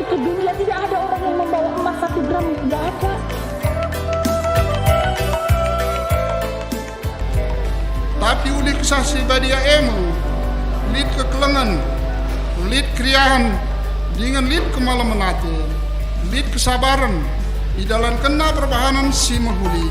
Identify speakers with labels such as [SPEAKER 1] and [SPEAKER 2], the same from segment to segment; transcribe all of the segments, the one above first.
[SPEAKER 1] lahir ke dunia tidak ada orang yang membawa emas 1 gram, tidak ada.
[SPEAKER 2] Tapi uli kesasi badia emu, lid kekelengan, lid kriahan, dengan lid kemalamanate, lid kesabaran, di dalam kena perbahanan si mahuli.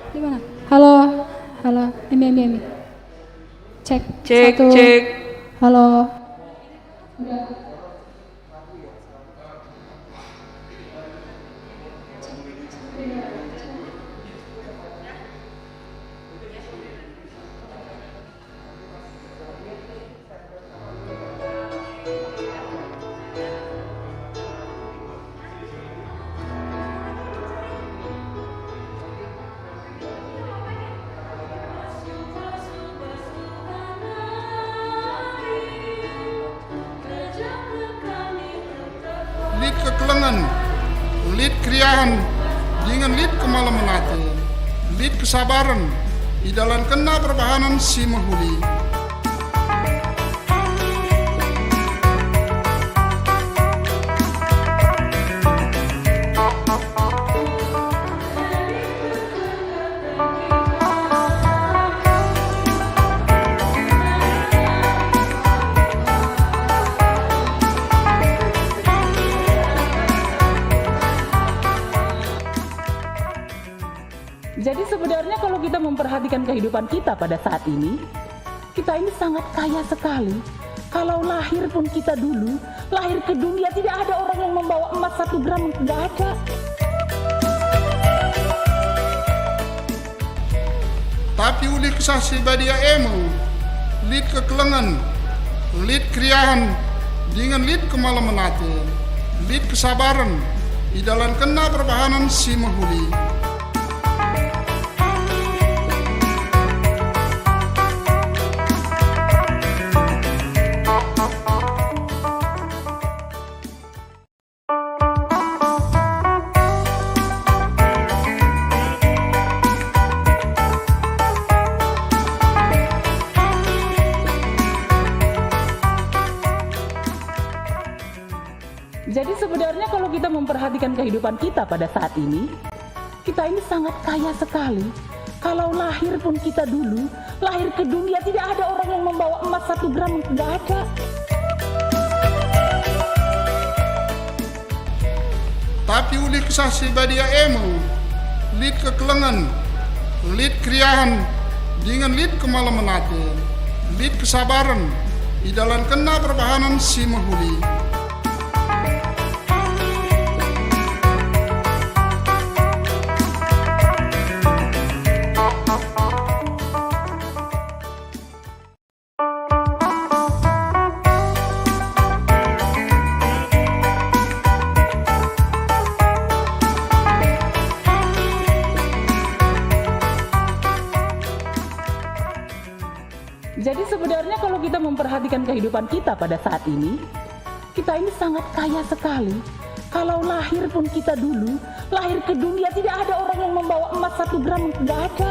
[SPEAKER 3] Gimana? Halo, halo, Emi. Cek,
[SPEAKER 4] Cek,
[SPEAKER 3] satu.
[SPEAKER 4] cek.
[SPEAKER 3] Halo.
[SPEAKER 2] Lid kekelengan, lid kriahan, dengan lid kemalamanate, lid kesabaran, di dalam kena perbahanan si mahuli.
[SPEAKER 1] Jadi sebenarnya kalau kita memperhatikan kehidupan kita pada saat ini, kita ini sangat kaya sekali. Kalau lahir pun kita dulu, lahir ke dunia tidak ada orang yang membawa emas 1 gram, tidak ada.
[SPEAKER 2] Tapi uli kesasi badia emu, lid kekelengan, lid kriahan, dengan lid kemalamanate, lid kesabaran, di dalam kena perbahanan si mahuli.
[SPEAKER 1] Jadi sebenarnya kalau kita memperhatikan kehidupan kita pada saat ini, kita ini sangat kaya sekali. Kalau lahir pun kita dulu, lahir ke dunia tidak ada orang yang membawa emas 1 gram, tidak ada.
[SPEAKER 2] Tapi uli kesasi badia emu, lid kekelengan, lid kriahan, dengan lid kemalamanate, lid kesabaran, di dalam kena perbahanan si mahuli.
[SPEAKER 1] Jadi sebenarnya kalau kita memperhatikan kehidupan kita pada saat ini, kita ini sangat kaya sekali. Kalau lahir pun kita dulu, lahir ke dunia tidak ada orang yang membawa emas 1 gram, tidak ada.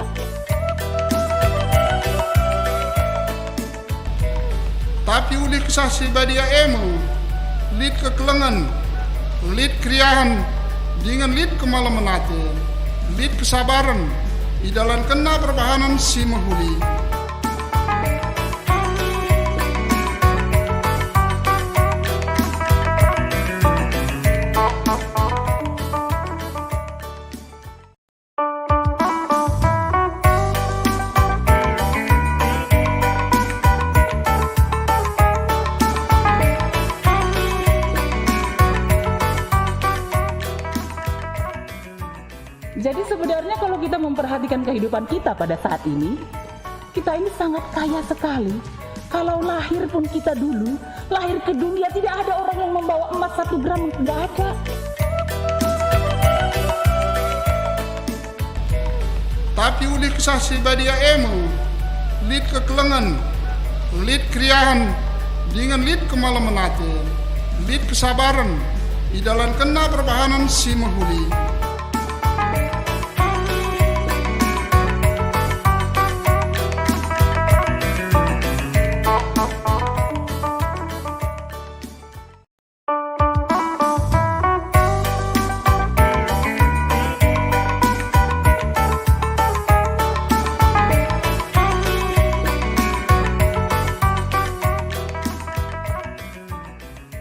[SPEAKER 2] Tapi uli kesasi badia emu, lid kekelengan, lid kriahan, dengan lid kemalamanate, lid kesabaran, di dalam kena perbahanan si mahuli.
[SPEAKER 1] Jadi sebenarnya kalau kita memperhatikan kehidupan kita pada saat ini, kita ini sangat kaya sekali. Kalau lahir pun kita dulu, lahir ke dunia tidak ada orang yang membawa emas 1 gram, tidak ada.
[SPEAKER 2] Tapi uli kisah si badia emu, lid kekelengan, lid kriahan, dengan lid kemalamanate, lid kesabaran, di dalam kena perbahanan si mahuli.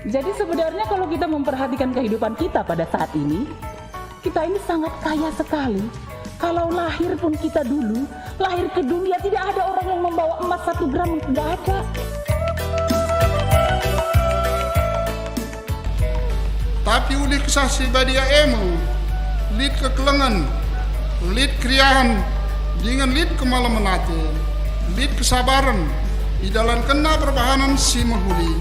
[SPEAKER 1] Jadi sebenarnya kalau kita memperhatikan kehidupan kita pada saat ini, kita ini sangat kaya sekali. Kalau lahir pun kita dulu, lahir ke dunia tidak ada orang yang membawa emas 1 gram, tidak ada.
[SPEAKER 2] Tapi uli kisah si badia emu, lid kekelengan, lid kriahan, dengan lid kemalamanate, lid kesabaran, di dalam kena perbahanan si mahuli.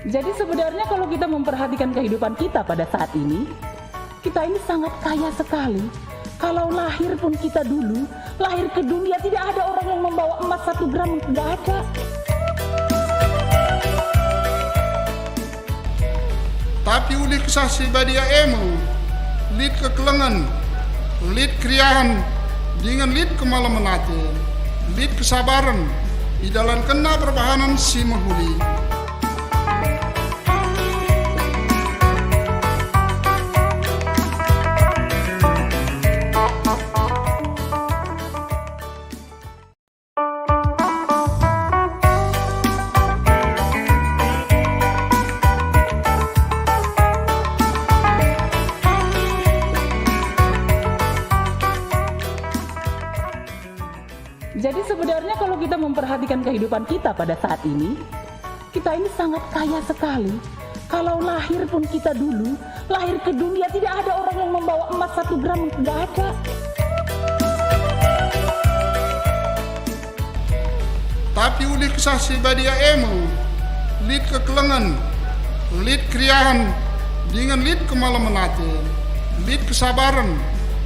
[SPEAKER 1] Jadi sebenarnya kalau kita memperhatikan kehidupan kita pada saat ini, kita ini sangat kaya sekali. Kalau lahir pun kita dulu, lahir ke dunia tidak ada orang yang membawa emas 1 gram, tidak ada.
[SPEAKER 2] Tapi uli kisah si badia emu, lid kekelengan, lid kriahan, dengan lid kemalamanate, lid kesabaran, di dalam kena perbahanan si mahuli.
[SPEAKER 1] Jadi sebenarnya kalau kita memperhatikan kehidupan kita pada saat ini, kita ini sangat kaya sekali. Kalau lahir pun kita dulu, lahir ke dunia tidak ada orang yang membawa emas 1 gram, tidak ada.
[SPEAKER 2] Tapi uli kisah si badia emu, lid kekelengan, lid kriahan, dengan lid kemalamanate, lid kesabaran,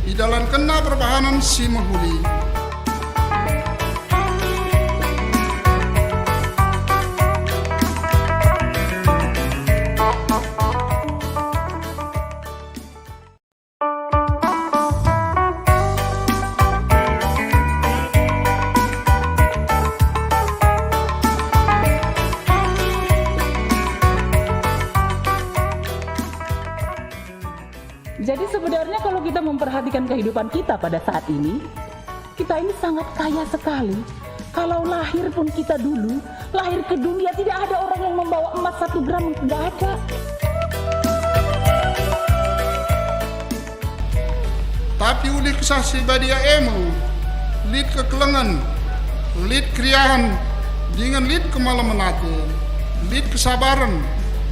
[SPEAKER 2] di dalam kena perbahanan si mahuli.
[SPEAKER 1] Jadi sebenarnya kalau kita memperhatikan kehidupan kita pada saat ini, kita ini sangat kaya sekali. Kalau lahir pun kita dulu, lahir ke dunia tidak ada orang yang membawa emas 1 gram, tidak ada.
[SPEAKER 2] Tapi uli kisah si badia emu, lid kekelengan, lid kriahan, dengan lid kemalamanate, lid kesabaran,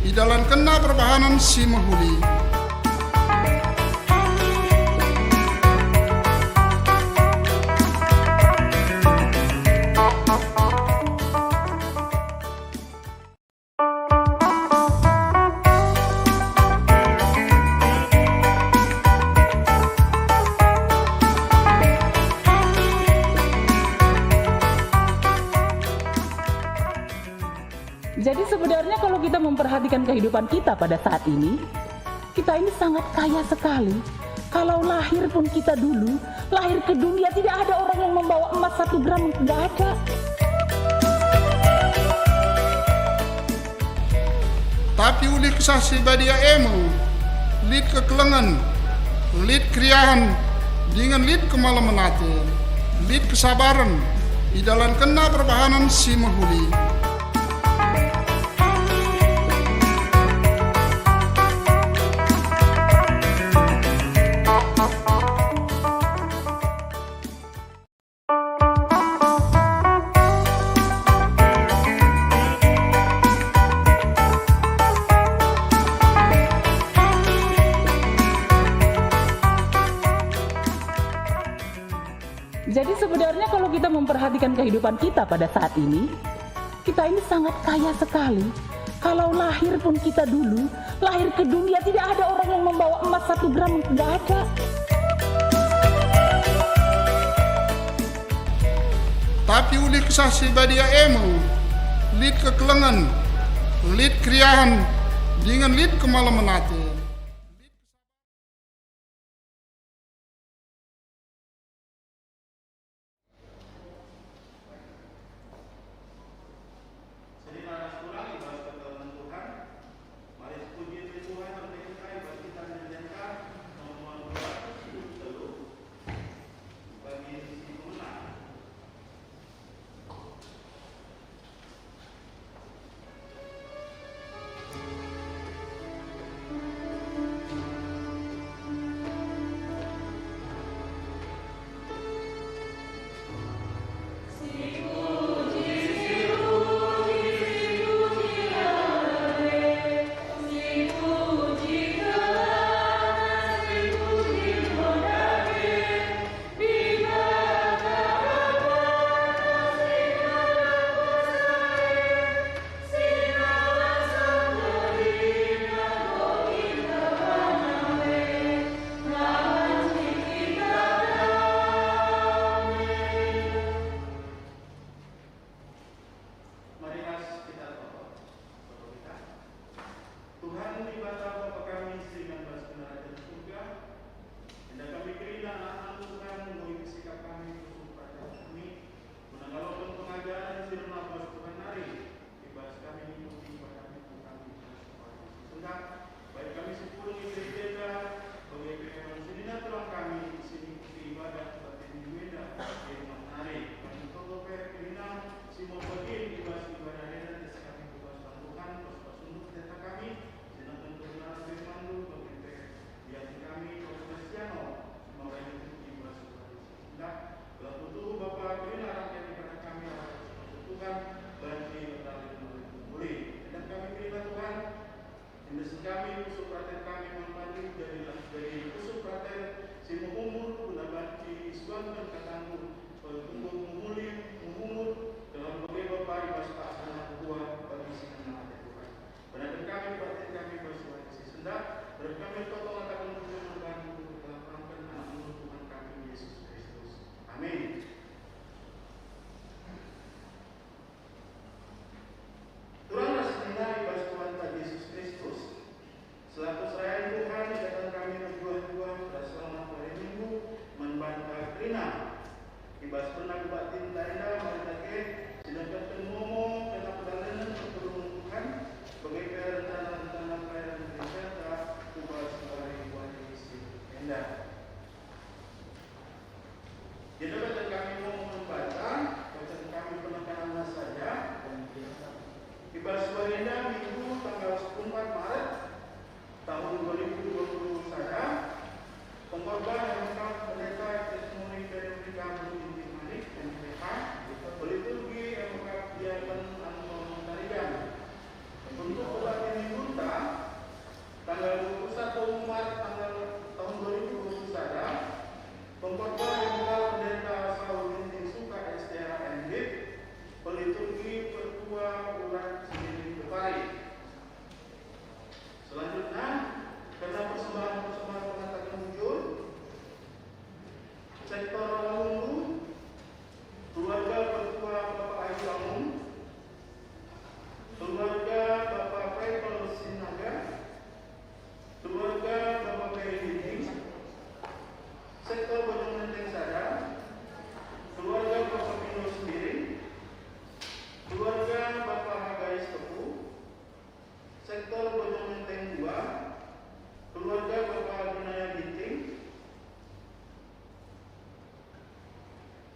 [SPEAKER 2] di dalam kena perbahanan si mahuli.
[SPEAKER 1] Jadi sebenarnya kalau kita memperhatikan kehidupan kita pada saat ini, kita ini sangat kaya sekali. Kalau lahir pun kita dulu, lahir ke dunia tidak ada orang yang membawa emas 1 gram, tidak ada.
[SPEAKER 2] Tapi uli kisah si badia emu, lid kekelengan, lid kriahan, dengan lid kemalamanate, lid kesabaran, idalan kena perbahanan si mahuli.
[SPEAKER 1] Jadi sebenarnya kalau kita memperhatikan kehidupan kita pada saat ini, kita ini sangat kaya sekali. Kalau lahir pun kita dulu, lahir ke dunia tidak ada orang yang membawa emas 1 gram, tidak ada.
[SPEAKER 2] Tapi uli kisah si badia emu, lid kekelengan, lid kriahan, dengan lid kemalamanate.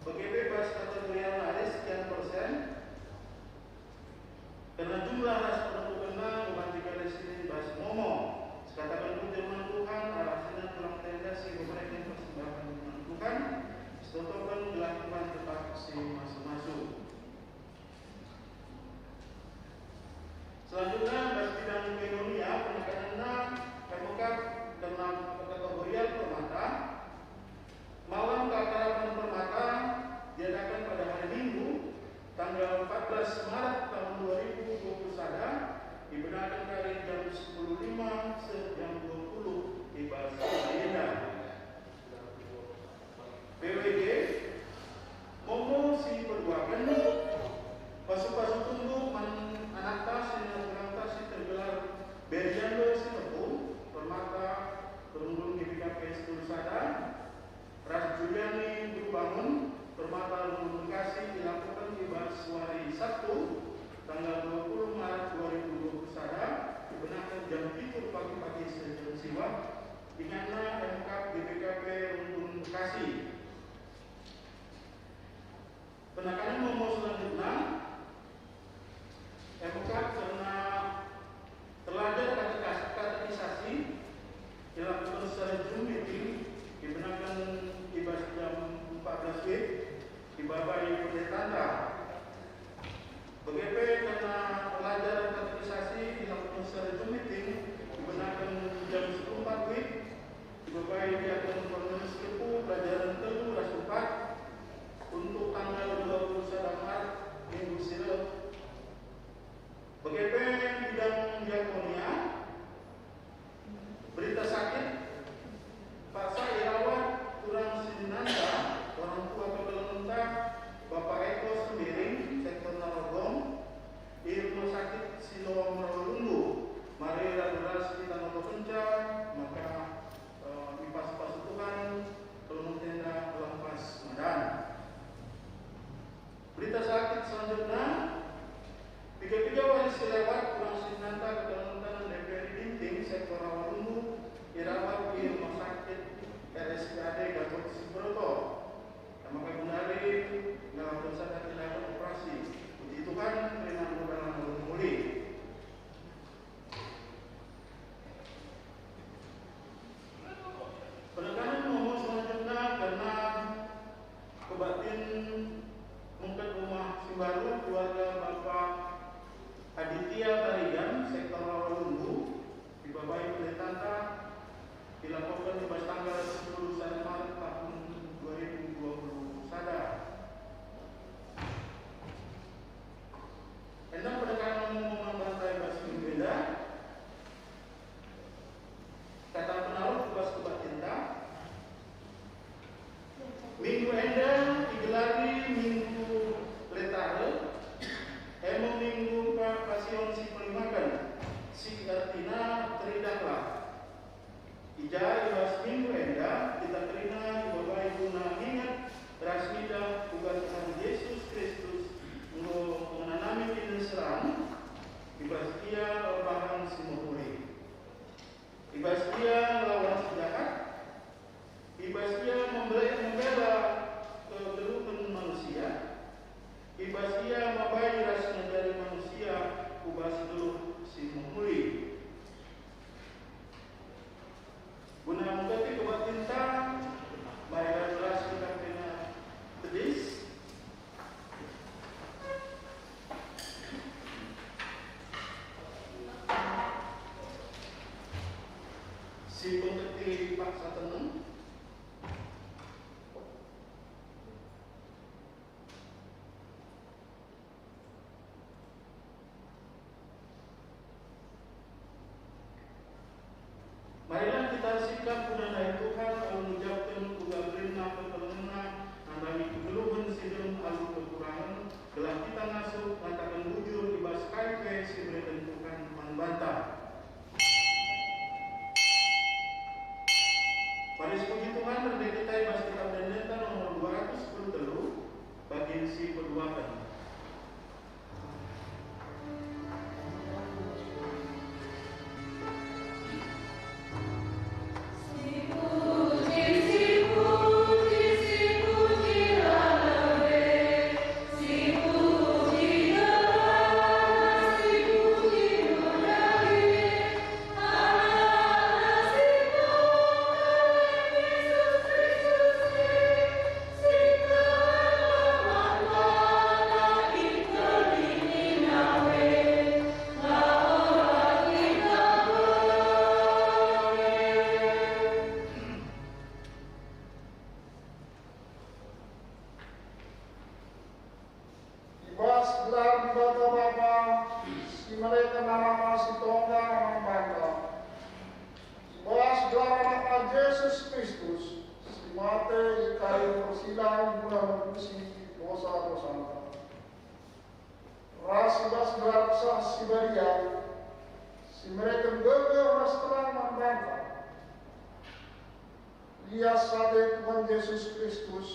[SPEAKER 4] Bagi bebas kategori laris
[SPEAKER 2] enda digelari minggu letare, emo minggu pasion si pelimakan, si artina teridaklah. Ija ibas minggu enda kita terina bagai guna ingat rasmida tugas Tuhan Yesus Kristus untuk menanami pinseran ibas dia bahan si muhuri, ibas dia lawan sejahat, ibas dia membela kegelutan manusia, ibas dia mabai rasnya dari manusia ubas dulu si muhuri. Guna mengganti kebatintang baik jelas kita kena tedis si pengganti paksa tenang marilah kita sikap punanai Tuhan kalau mengucapkan tugas perintah pertolongan andami kegeluhan sidem alu kekurangan gelah kita ngasuh katakan bujur ibas kai si berikan Tuhan membantah. Pada puji Tuhan terdekat kita ibas kitab Daniel nomor 210 bagian si perduakan. Tuhan Yesus Kristus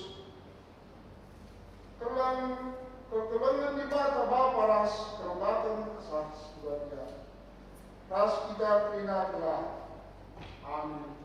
[SPEAKER 2] kekelengan di bata Bapa ras kerobatan kesah sebagai ras kita terina telah. Amin.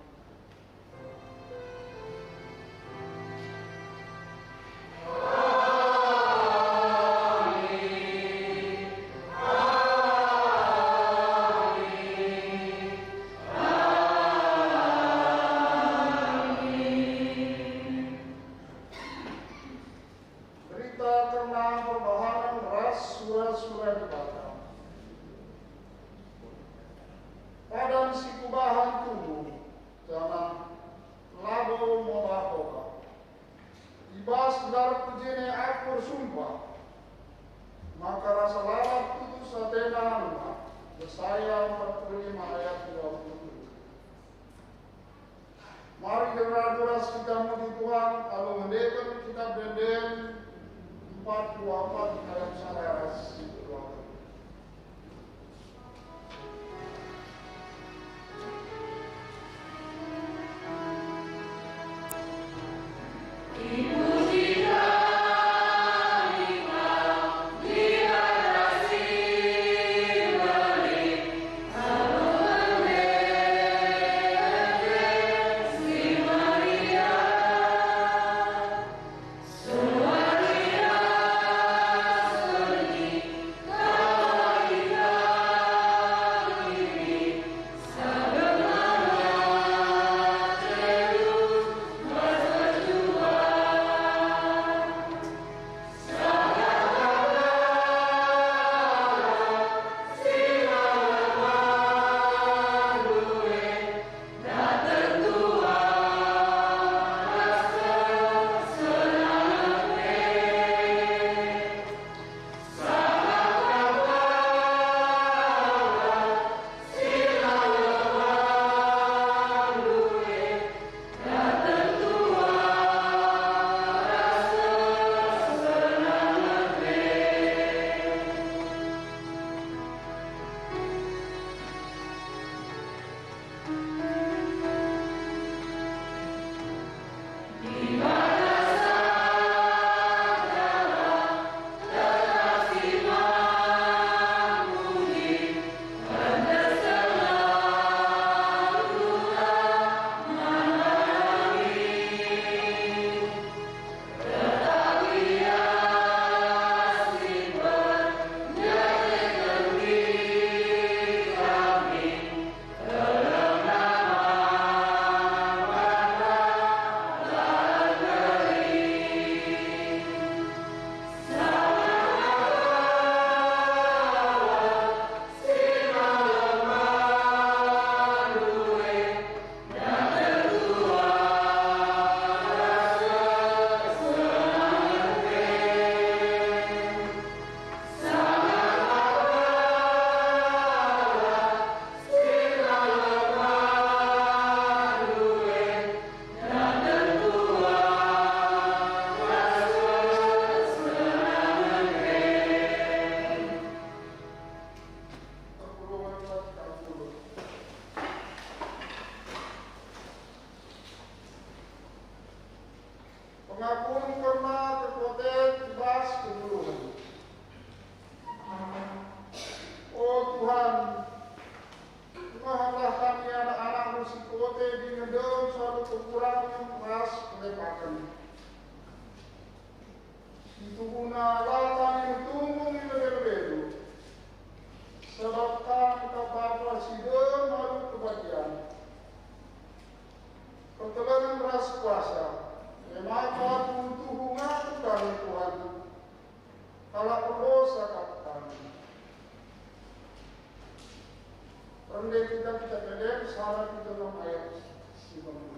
[SPEAKER 2] Maka rasa lalat putus Atena Yesaya 45 ayat 20. Mari dengan duras kita menuju Tuhan, kalau mendekat kita benden 44 ayat 11. pun pernah terkotek ibas keduluan. Oh Tuhan, maaflah kami anak-anak musikote di ngedem suatu kekurangan keras kelepatan. Itu guna Allah kami bertumbuh di lebih-lebih. Sebab kami kapal sidem baru kebahagiaan. Pertolongan beras kuasa. Maka untuk hubungan kami Tuhan. Kalau perlu sakap kami. Rendai kita pedek, salah kita dalam ayat 9.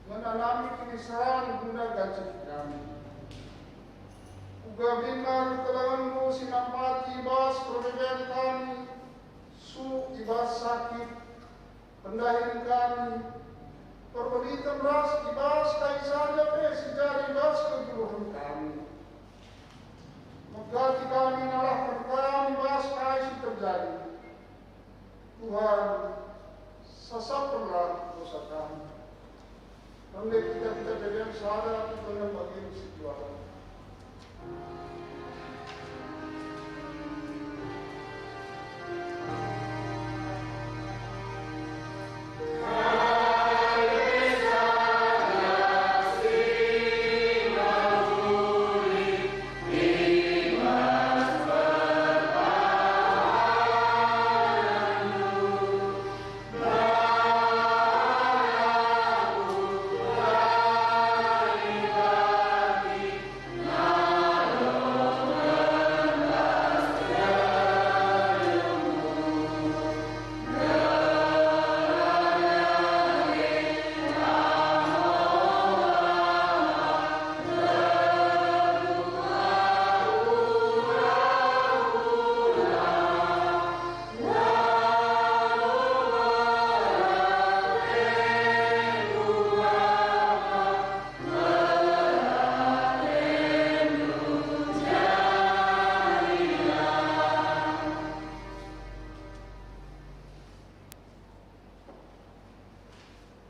[SPEAKER 2] Menalami kinisahan guna gaji kami. Uga binar kelanganmu sinampati ibas perbedaan kami, su ibas sakit, pendahin kami, perbelitan ras ibas kai saja sejarah ibas keguruhan kami. Megati kami nalahkan kami ibas kai terjadi. Tuhan, sesapkanlah dosa kami. Rendai kita berikan sadar kita yang bagi sejualan.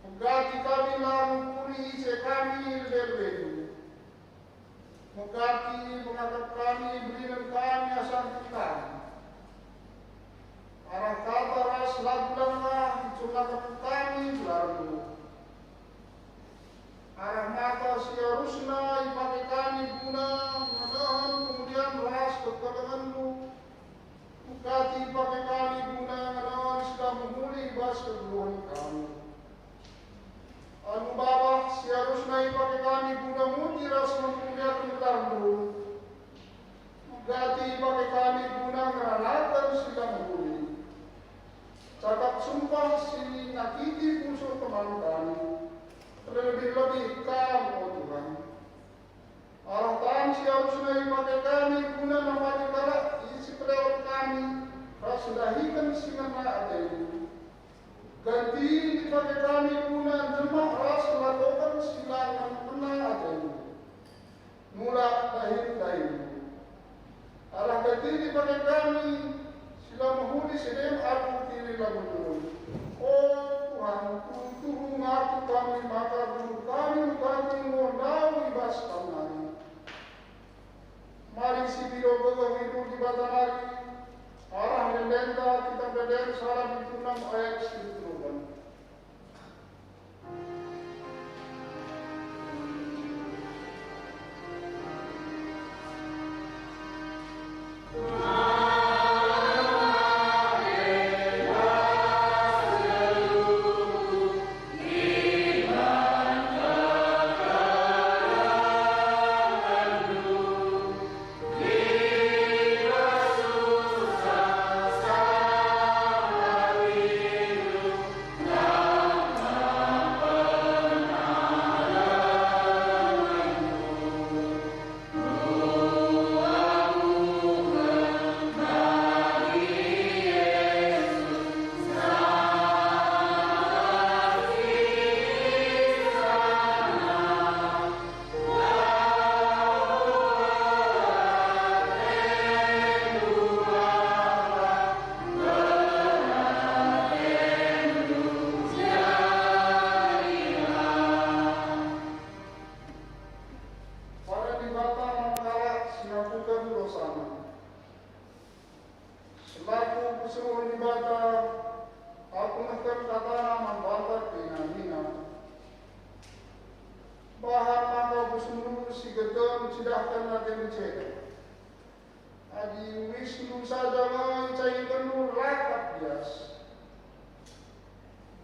[SPEAKER 2] Megati kami lampuri kami lebih. Megati mengatap kami berikan kami asal kita. Arah kata ras lagulah dicungkap kami lalu. Arah mata seharusnya dipakai kami guna menahan kemudian ras kekelenganmu. Megati pakai kami guna menahan sudah memulih bas keguruhan kami. Anu Bapa seharusnya pakai kami guna muji ras mempunyai ketarmu. Megati pakai kami guna meranakan sudah memulih. Cakap sumpah sini nakiti unsur teman kami. Terlebih-lebih kamu, oh Tuhan. Arah Tuhan seharusnya pakai kami guna memati kalah isi pelewat kami. Rasudahikan singan ademu. Ganti dipakai kami guna jemaah ras melakukan silangan pernah ademu. Mula dahil. Arah ganti dipakai kami Sila mahuli sedem aku kiri lagu turun. Oh Tuhan, Tuhan ngaku kami maka guru kami ngondau ibas kami. Mari si biro begoh hidup di batanari. Arah melenda kita berdiri salam itu 6 ayat 10. Selaku pesuruh ibadah, aku mengetuk kata membantar pina-pina. Bahan maka pesuruh si gedung sidahkan nanti mencegah. Adi Wisnu saja mencari penuh rakyat bias.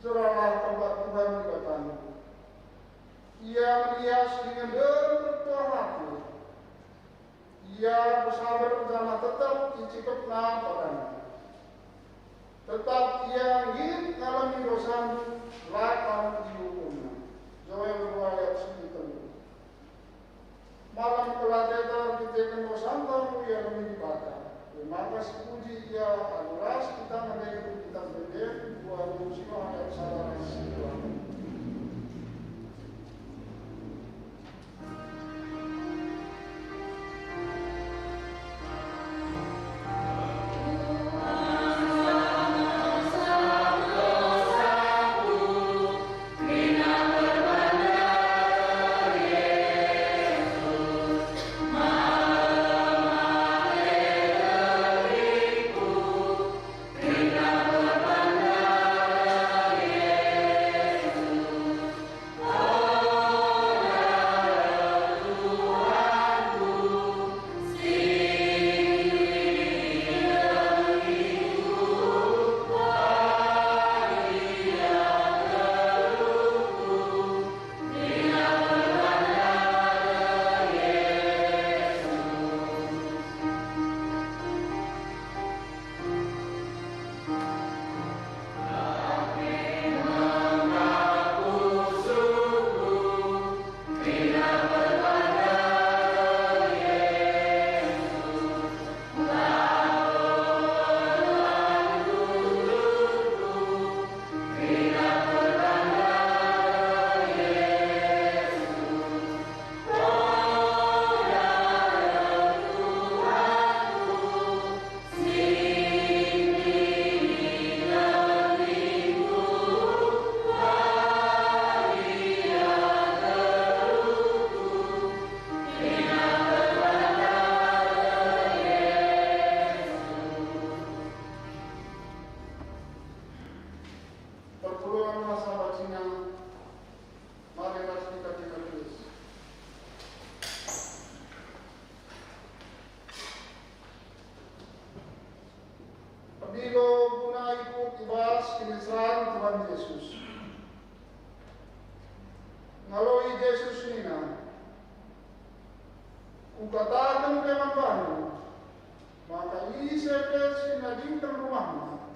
[SPEAKER 2] Jeralah tempat Tuhan di katamu. Ia merias dengan bertuah hati. Ia bersabar bersama tetap dicikap padanya. Tetap ia ingin alami dosa lakam dihukumnya. Joel 2 ayat 9. Malam kelatetar kita kemosan tahu ia lebih dibaca. Maka sepuji ia adoras kita mendengar kita berdek 2 Muslim ayat 1. Pabilo bunai ku kibas kinisran Tuhan Yesus. Ngaloi Yesus nina. Ku katakan keman baru. Maka isepet sinadingkan rumahnya.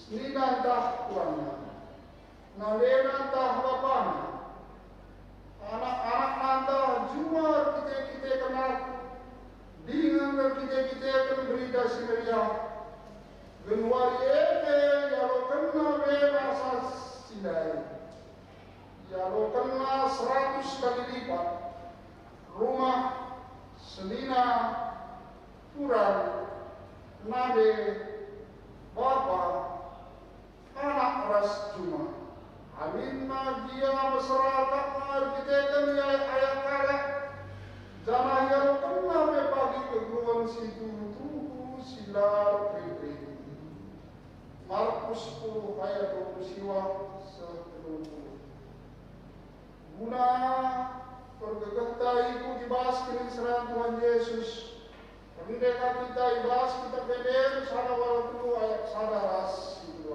[SPEAKER 2] Nina entah tuannya. Nalena entah bapaknya. Anak-anak nantah juar kita kenal. Dengan kita kan berita sineria. Genuari eke yalo kena bebasa sindai. Yalo kena 100 kali lipat. Rumah, selina, kurang, nade, magia masyarakat arkitekten ya ayat kala jangan yang pernah pagi keguruan situ tuh silar PP Markus 10 ayat 20 guna pergegata itu dibahas keniscayaan Tuhan Yesus pendeka kita dibahas kita beden sana waktu ayat sana ras itu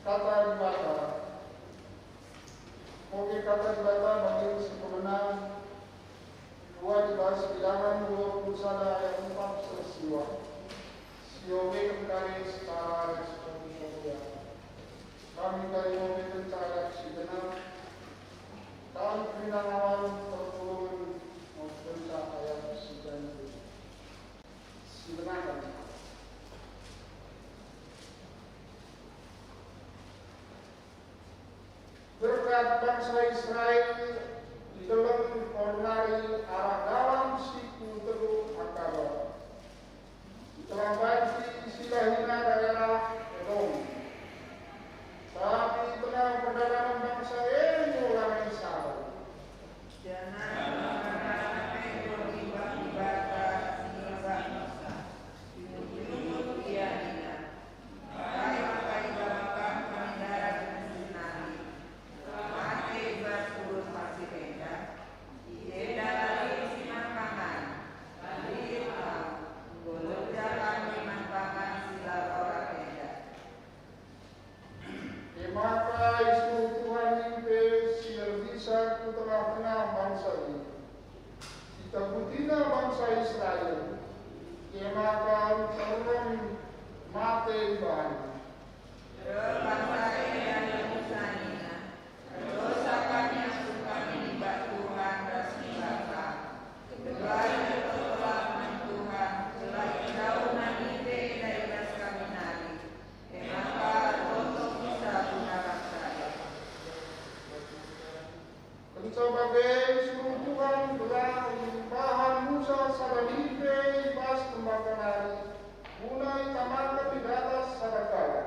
[SPEAKER 2] kata dibaca. Oke, kata dibaca bagi sepemenang dua dibahas bilangan 21 ayat 4 peristiwa. Siobe kembali secara responsif. Kami dari mobil pencarian segenap tahun penawar terturun pencahayaan sebenarnya. Berkat bangsa Israel di dalam ordinari arah dalam siku Teluk Akaba telah bagi silahina daerah Edom, tapi telah perdagangan bangsa orang Israel. Maka isu Tuhan impe siar bisa ku tengah-tengah bangsa ini. Kita butina bangsa Israel. Maka turun mate iban. Bangsa ini ada musanya. Dosa kami yang suka menibat Tuhan resmi bangsa. Keduanya telah Tuhan telah jauh nanti dari das kami nari. Maka sebagai suruh Tuhan telah bahan Musa saranipe ibas tembakan hari mulai tamatkan di atas sadakala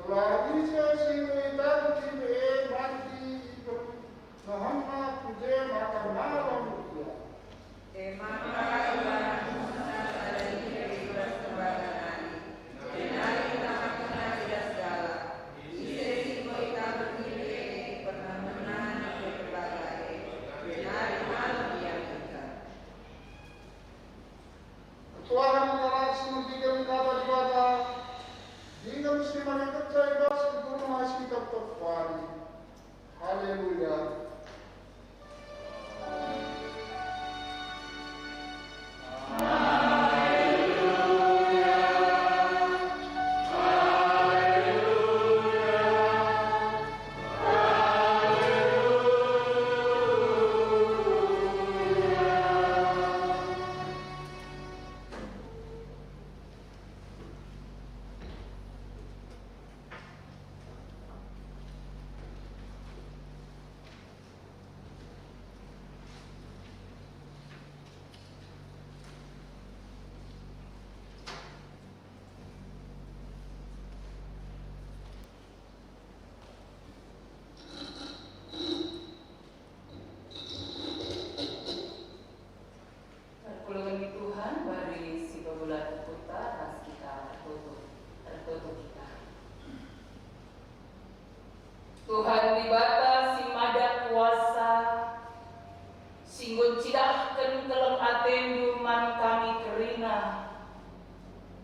[SPEAKER 2] telah bisa sinuitan tipe banti Muhammad puja makan malam dia maka bahan Musa saranipe ibas tembakan hari denari tamatkan hari segala bisa sinuitan tipe pernah menang Tuhan telah semestikan kata dibaca hingga mesti mereka bebas ke rumah kitab terpari. Haleluya.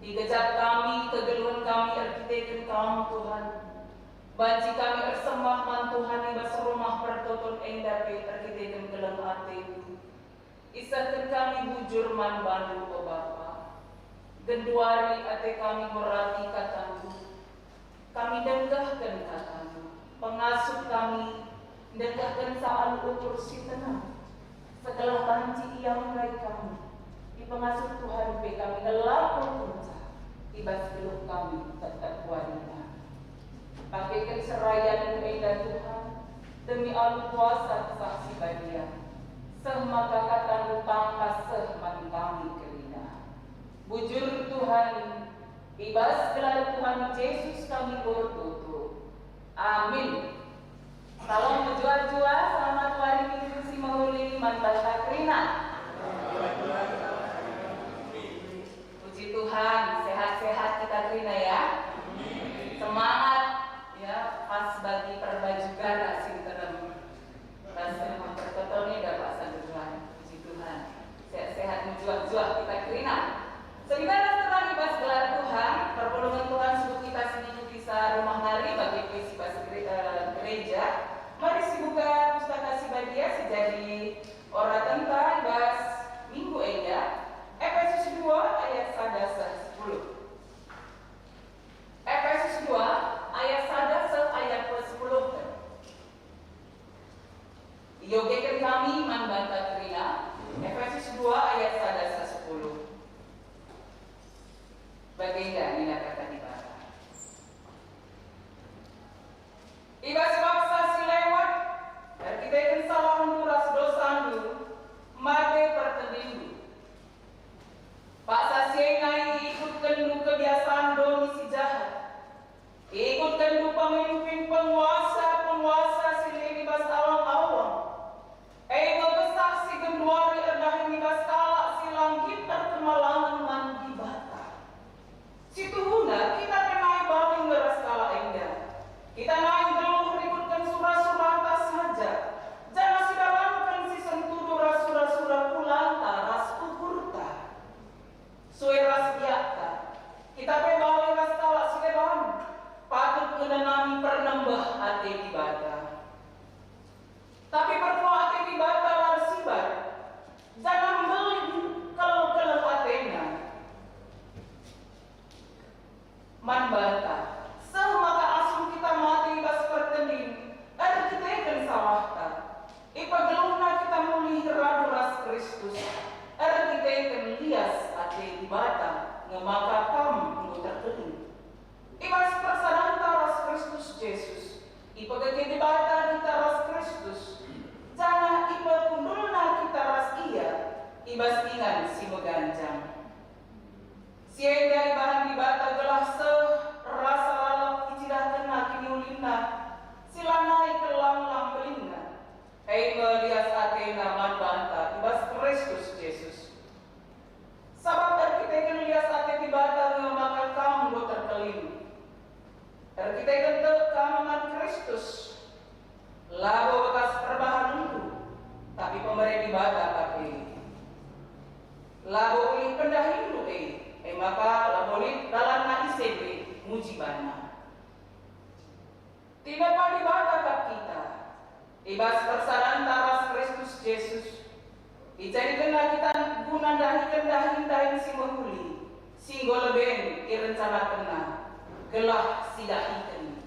[SPEAKER 1] Dikejap kami, kegeluhan kami, arkiteken kamu Tuhan. Banci kami ersembah man Tuhan ibas rumah pertoton endape arkiteken kelang ateku. Isaten kami bujur man bandu o Bapa. Genduari ate kami merati katamu. Kami denggahkan katamu. Pengasuh kami denggahkan saan ukur si tenang. Segala banci yang baik kami. Di pengasuh Tuhan be kami ngelapor kunca. Ibas geluk kami tetap wanita. Pakaikan serayan dan Tuhan demi alu kuasa saksi badia. Semaka kata pangkas sehman kami kerina. Bujur Tuhan, bebas gelar Tuhan Yesus kami bertutur. Amin. Salam menjual-jual, selamat hari Minggu si mahuli mantan takrina. Puji Tuhan, sehat-sehat kita terina ya. Semangat ya, pas bagi perbaju gara sing terem. Rasa memperkotolnya dapat sanduan. Puji Tuhan, sehat-sehat menjual-jual kita terina. Sebentar setelah dibahas gelar Tuhan, pertolongan Tuhan sebut kita sedikit bisa rumah hari bagi puisi bahasa gereja. Mari buka pustaka si badia sejadi orang tentang bahas minggu enda. Efesus 2 ayat 1-10. Efesus 2 ayat 1 ayat 10. Yogekan kami membantah terina. Efesus 2 ayat 1-10. Baginda nina kata di bawah. Ibas paksa si lewat dan kita ingin salah menguras dosandu mate pertendindu. Paksa si nai ikutkan du kebiasaan doni si jahat. Ikutkan du pemimpin penguasa si libas awang-awang. Ngebesar si genduari erdah libas kalak si langit terkemalangan mandi bata. Situ huna kita kenai baling ngeras kala endah. Kita naik geluh ributkan surah-surah saja. Jangan sidalamkan si sentuh surah-surah kulanta ras kukurta. Sueras biakta. Kita pebaling ras kala si deban. Patut ngenenami pernembah ate di bata. Tapi perlu ate di bata larsibar. Jangan beli kalau atena. Man bata, semaka asum kita mati bas pertending, ada kita ikan sawahta. Ipageluna kita muli radu ras Kristus, ada kita ikan lias ate di bata, ngemaka kam ngu terkeling. Ibas persadanta ras Kristus Yesus, ipagake di bata kita ras Kristus, jana ipa kundulna kita ras iya, ibas ingan si meganjang. Siang dari bahan di bata gelah rasa lalap icidah kena kini ulina silanai kelang-lang belina. Hei melias atena man banta ibas Kristus Yesus. Sabab kita kan lias ate di bata ngemakan kamu terkelim. Kita kan kaman Kristus. Labo bekas perbahan itu, tapi pemberi di bata tapi labo uli pendah hindu maka labolit dalam hadis sebe mujibana. Tidak pada bakat kita. Ibas persaran taras Kristus Yesus. Dijadikan kita guna dahi si mahuli. Singgol ben irencana kena. Gelah sidahikan.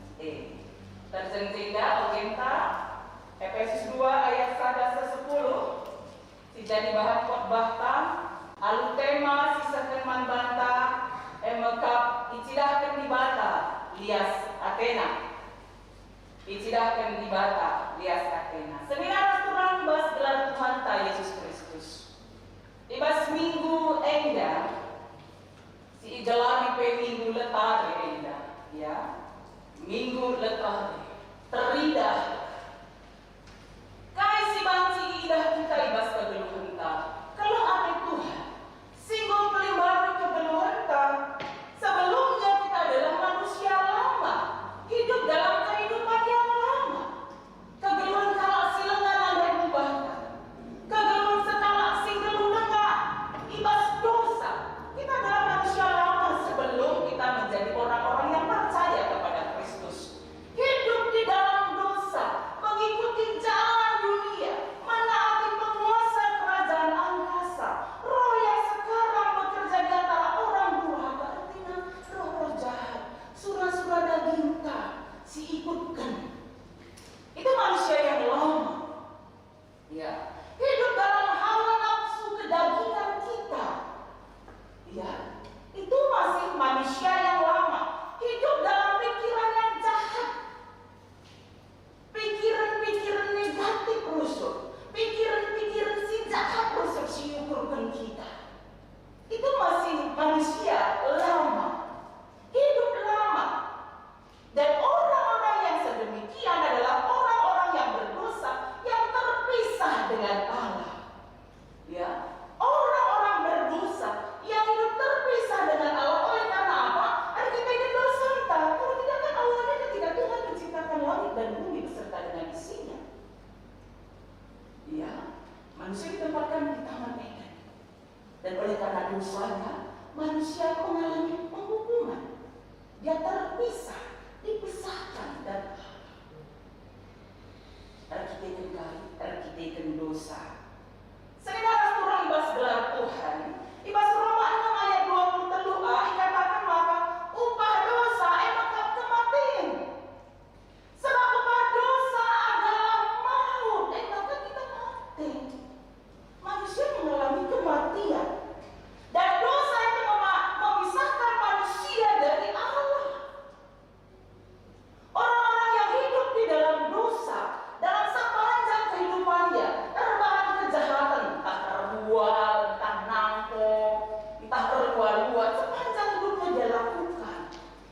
[SPEAKER 1] Terjengtinda ogenta. Efesus 2 ayat 1-10. Dijadi bahan khotbah tam. Alu tema sisakan man banta mekap icidahkan di bata lias Athena. Icidahkan di bata lias Athena. Seminar turang bas gelar Tuhan ta Yesus Kristus. Ibas minggu enda si jalani pe minggu letare enda ya. Minggu letare teridah. Kai si banci idah kita ibas kegeluhan ta. Kalau ada Tuhan singgung pelimbaran kegeluhan sebelumnya kita adalah manusia lama hidup dalam kehidupan yang lama. Kegeluhan kalau silengan Ya, hidup dalam hawa nafsu kedagingan kita. Ya, itu masih manusia yang lama, hidup dalam pikiran yang jahat, pikiran-pikiran negatif rusuk, pikiran-pikiran si jahat rusuk si ukurkan kita. Itu masih manusia lama, hidup lama. Dan orang-orang yang sedemikian adalah orang-orang yang berdosa, yang terpisah dengan Allah. Ya, orang-orang berdosa yang hidup terpisah dengan Allah. Oleh karena apa? Ada kita hidup dosa entah. Kalau tidak kan awalnya ketika Tuhan menciptakan langit dan bumi beserta dengan isinya. Ya, manusia ditempatkan di taman Eden. Dan oleh karena dosanya, manusia mengalami penghukuman. Dia terpisah, dipisahkan dan arkiteken dosa. Sekedar surah ibas gelar Tuhan, ibas Roma 6 ayat 23a dikatakan maka upah dosa maka kematian. Sebab upah dosa adalah maut, maka kita mati. Manusia mengalami kematian. Dan dosa itu memisahkan manusia dari Allah. Orang-orang yang hidup di dalam dosa, dalam sepanjang kehidupannya, terbahan kejahatan, entah terbual, entah nangkep, entah terbual-bual, sepanjang hidupnya dia lakukan.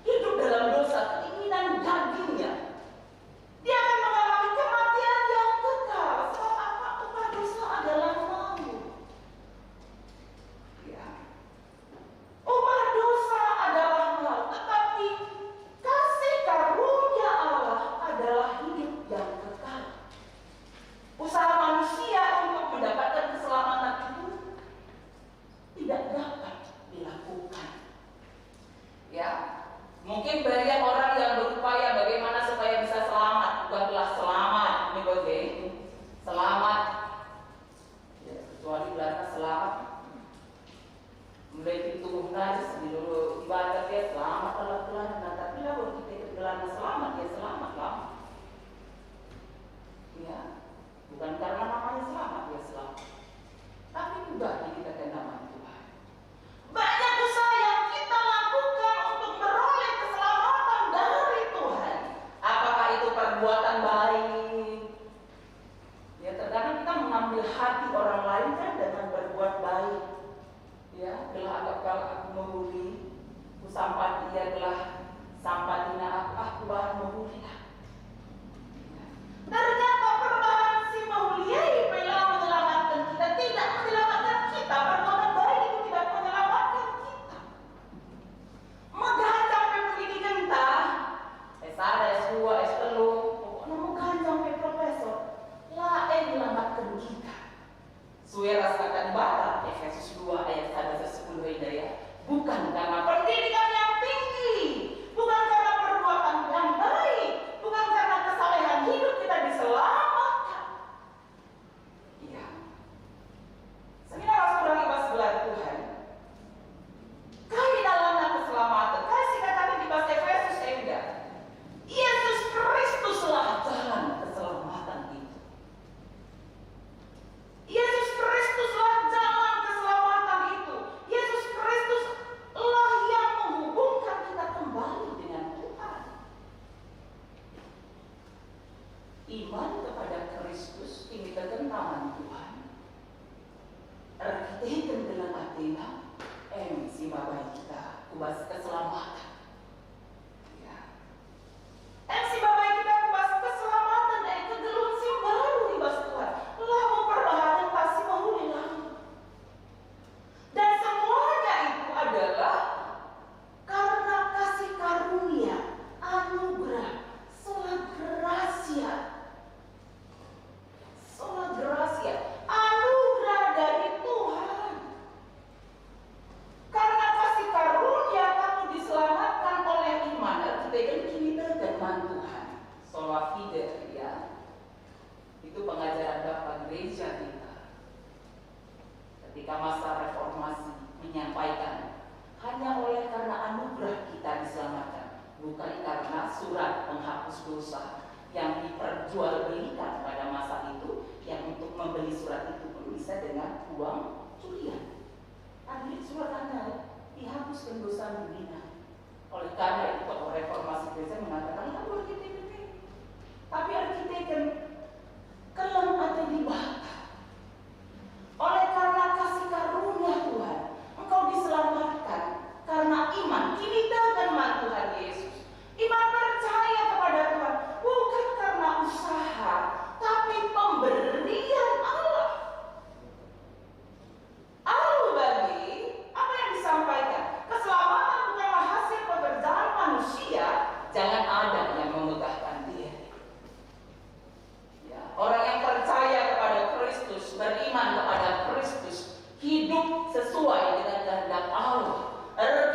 [SPEAKER 1] Hidup dalam dosa, keinginan dagingnya. Dia akan mengalami kematian yang kekal. Sebab apa? Upah dosa adalah maut. Ya. Upah dosa adalah maut, tetapi kasih karunia Allah adalah hidup yang kekal. Usaha manusia untuk mendapatkan keselamatan itu tidak dapat dilakukan. Ya, mungkin banyak orang yang berupaya bagaimana supaya bisa selamat, bukanlah selamat, ini bagaimana selamat. Ya, kecuali belakang selamat. Mulai itu najis dulu ibadah dia selamat kalau gelar, tapi kalau kita gelarnya selamat dia selamat lah. Ya, bukan karena namanya selamat dia selamat, tapi juga kita nama Tuhan. Banyak usaha yang kita lakukan untuk meroleh keselamatan dari Tuhan. Apakah itu perbuatan baik? Ya, terkadang kita mengambil hati orang lain kan dengan berbuat baik. Ya, telah aku membuli, ku sampai dia telah sampai dina aku bahan membuli. Ternyata perbahan si mahuliai bela menyelamatkan kita, tidak menyelamatkan kita. Perbuatan baik itu tidak menyelamatkan kita. Megah sampai begini gentah, S1, S2, S3, pokoknya megah sampai profesor, lah menyelamatkan kita. Suara rasakan barat, Efesus 2 ayat 1-10 hidayah. Bukan karena pendidikan yang tinggi, bukan karena perbuatan yang baik, bukan karena kesalehan hidup kita diselamatkan. Iya. Sebenarnya Rasul ibas gelar Tuhan. Kami dalamnya keselamatan. Kasih katanya di bahasa Efesus enggak. Yesus Kristuslah jalan keselamatan itu. Yesus Kristuslah jalan keselamatan itu. Yesus Kristuslah yang menghubungkan kita kembali dengan Tuhan. Iman kepada Kristus ini ketentangan Tuhan. Arkiteken dengan Athena, si babai kita kubas keselamatan. Ya. Si babai kita kubas keselamatan, kegelun si baru di bas Tuhan. Lama perbahanan kasih mahuli lagi. Dan semuanya itu adalah karena kasih karunia, anugerah, sola gracia, anugerah dari Tuhan. Karena kasih karunia kamu diselamatkan oleh iman. Kita kini dengan Tuhan. Sola fide, ya. Itu pengajaran Bapak gereja kita. Ketika masa reformasi menyampaikan hanya oleh karena anugerah kita diselamatkan, bukan karena surat penghapus dosa yang diperjualbelikan pada masa itu, yang untuk membeli surat itu pun bisa dengan uang curian. Hadirin surat Anda dihapuskan dosa menghina. Oleh karena itu tokoh reformasi Kristen mengatakan itu arkitektur. Tapi arkitektur kelam atau dibakar. Oleh karena kasih karunia Tuhan, engkau diselamatkan karena iman. Kini dengan Tuhan Yesus. Iman percaya kepada Tuhan bukan karena usaha, tapi pemberian Allah. Bagi apa yang disampaikan, keselamatan bukanlah hasil pekerjaan manusia. Jangan ada yang memegahkan diri. Ya, orang yang percaya kepada Kristus, beriman kepada Kristus, hidup sesuai dengan kehendak Allah.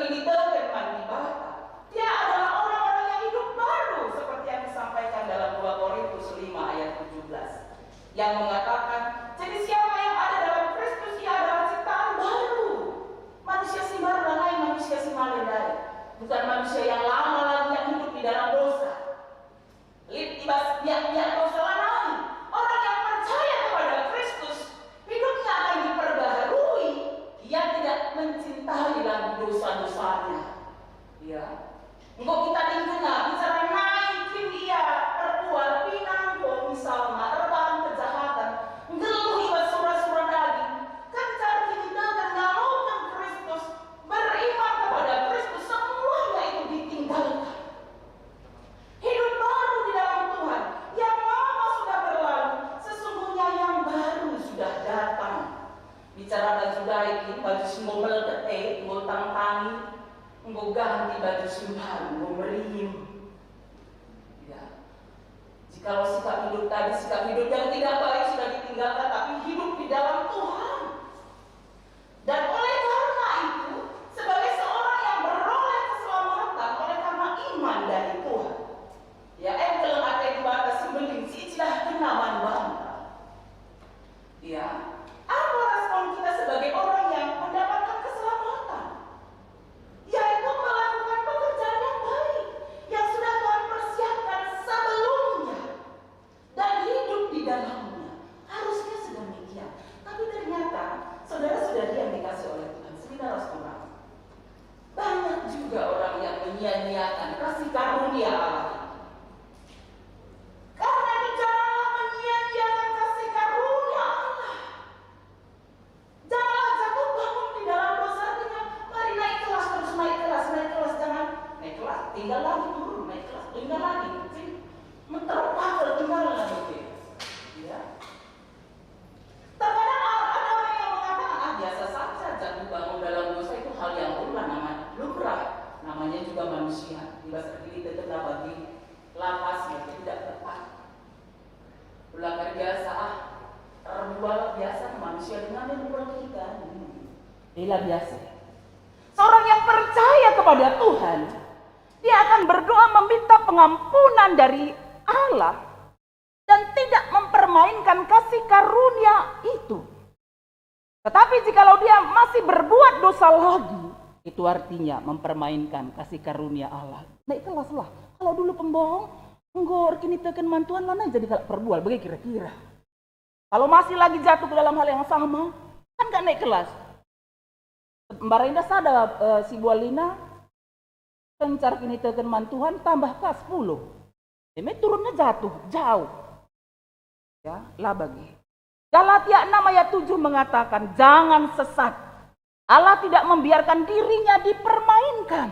[SPEAKER 1] Kini terkenal di bawah. Dia adalah orang-orang yang hidup baru, seperti yang disampaikan dalam 2 Korintus 5 ayat 17, yang mengatakan, jadi siapa yang ada dalam Kristus, ia adalah ciptaan baru. Manusia si baru dan lain manusia si malendai. Bukan manusia yang lama lagi yang hidup di dalam dosa. Biak dosa lain. Orang yang percaya kepada Kristus, hidupnya akan diperbaharui. Dia tidak mencintai lagi dosa-dosanya. Ya. Engkau kita dengar bicara naikin dia perbuat pinangko misalnya rebahan kejahatan ngeluh ibadah surah-surah daging kencar kita dan nyalaukan Kristus beriman kepada Kristus semuanya itu ditinggalkan. Hidup baru di dalam Tuhan, yang lama sudah berlalu, sesungguhnya yang baru sudah datang. Bicara dan sudah ini baju simbol kete, simbol tangtangi, engkau ganti baju simpan, engkau meriim. Ya. Jikalau sikap hidup tadi, sikap hidup yang tidak baik sudah ditinggalkan, tapi hidup di dalam Tuhan. Dan oleh karena itu, sebagai seorang yang beroleh keselamatan, oleh karena iman dari Tuhan, ya engkel ada di batas sembeling, si istilah kenaman bangga. Ya, apa respon kita sebagai orang yang mendapatkan keselamatan? Yaitu melakukan pekerjaan yang baik yang sudah Tuhan persiapkan sebelumnya dan hidup di dalamnya. Harusnya sedemikian. Tapi ternyata saudara-saudari yang dikasih oleh Tuhan, saudara-saudara, banyak juga orang yang menyia-nyiakan kasih karunia Allah. Karena itu janganlah menyia-nyiakan kasih karunia Allah. Janganlah jatuh bangun di dalam dosa, artinya mari naik kelas terus naik kelas, jangan naik kelas tinggal lagi turun, naik kelas tinggal lagi, menterpakal tinggal lagi. Ya. Terkadang ada orang yang mengatakan biasa saja jatuh bangun dalam dosa itu hal yang lumrah, namanya juga manusia. Bahasa ini tetaplah bagi lapas yang tidak tepat. Ulangan biasa terbual biasa manusia dengan yang kita. Inilah biasa. Seorang yang percaya kepada Tuhan, dia akan berdoa meminta pengampunan dari Allah dan tidak mempermainkan kasih karunia itu. Tetapi jikalau dia masih berbuat dosa lagi, itu artinya mempermainkan kasih karunia Allah. Naik kelas lah. Kalau dulu pembohong, enggak kini tekan mantuan mana jadi kalau perbual, begitu kira-kira. Kalau masih lagi jatuh ke dalam hal yang sama, kan gak naik kelas. Mbak Indah sada si Bualina kencar kini tekan mantuan tambah ke 10. Demi turunnya jatuh jauh. Ya, lah bagi. Galatia 6 ayat 7 mengatakan jangan sesat. Allah tidak membiarkan dirinya dipermainkan.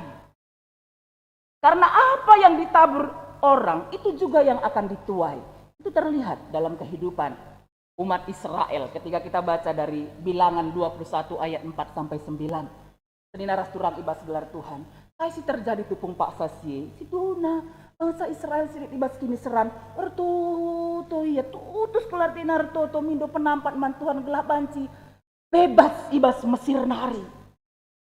[SPEAKER 1] Karena apa yang ditabur orang itu juga yang akan dituai. Itu terlihat dalam kehidupan umat Israel ketika kita baca dari Bilangan 21 ayat 4 sampai 9. Ini naras turang ibas gelar Tuhan. Kasih terjadi tupung Pak Sasye, si Tuna, bangsa Israel sirik ibas kini seran. Ertuto ya tutus kelar tinar toto mindo penampat mantuhan gelap banci. Bebas ibas Mesir nari.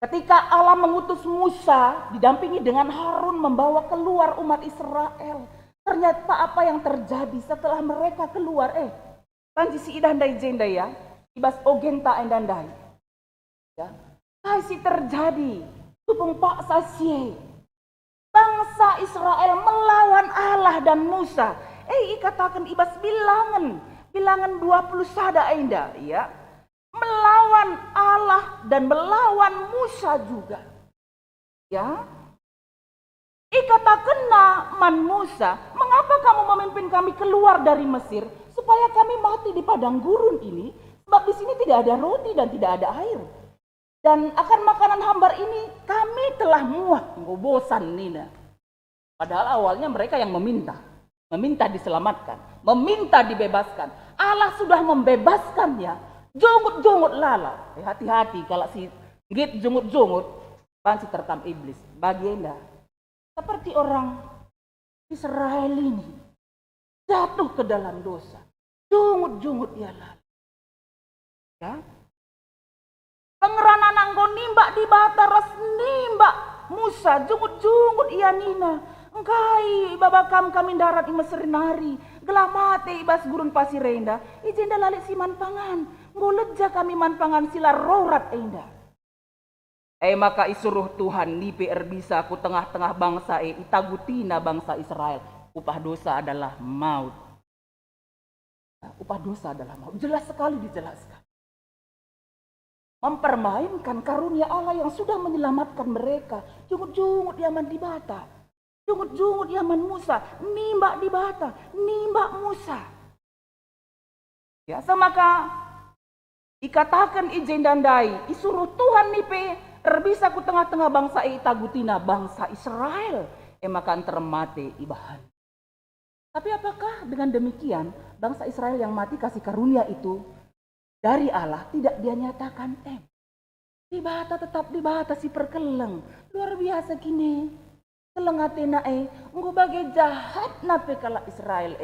[SPEAKER 1] Ketika Allah mengutus Musa didampingi dengan Harun membawa keluar umat Israel. Ternyata apa yang terjadi setelah mereka keluar? Panji si idandai jendai ya. Ibas ogenta endandai. Ya. Kasih terjadi. Tupung Pak Sasye. Bangsa Israel melawan Allah dan Musa. Katakan ibas Bilangan. Bilangan 20 sada Enda, ya. Melawan Allah dan melawan Musa juga. Ya. Ikatakanlah man Musa, mengapa kamu memimpin kami keluar dari Mesir supaya kami mati di padang gurun ini? Sebab di sini tidak ada roti dan tidak ada air. Dan akan makanan hambar ini kami telah muak, bosan Nina. Padahal awalnya mereka yang meminta diselamatkan, meminta dibebaskan. Allah sudah membebaskannya. Jungut-jungut lala. Hati-hati kalau si git jungut-jungut, pasti terkam iblis. Bagian seperti orang Israel ini jatuh ke dalam dosa. Jungut-jungut ia lala. Ya. Pengeranan anggo nimbak di bataras nimbak Musa jungut-jungut ia nina. Engkai babakam kami darat i meserinari. Gelamate ibas gurun pasirenda. Ijenda lalik siman pangan. Ngoleja kami manpangan sila rorat enda. Maka isuruh Tuhan nipe erbisa ku tengah-tengah bangsa itagutina bangsa Israel. Upah dosa adalah maut. Upah dosa adalah maut. Jelas sekali dijelaskan. Mempermainkan karunia Allah yang sudah menyelamatkan mereka. Jungut-jungut yaman di bata. Jungut-jungut yaman Musa. Nimbak di bata. Nimbak Musa. Ya, semaka ikatakan ijen dandai, isuruh Tuhan nipe, erbisa ku tengah-tengah bangsa itagutina bangsa Israel, makan termate ibahan. Tapi apakah dengan demikian bangsa Israel yang mati kasih karunia itu dari Allah tidak dia nyatakan dibata tetap dibata si perkeleng luar biasa kini keleng atena enggo bagai jahat nape kala Israel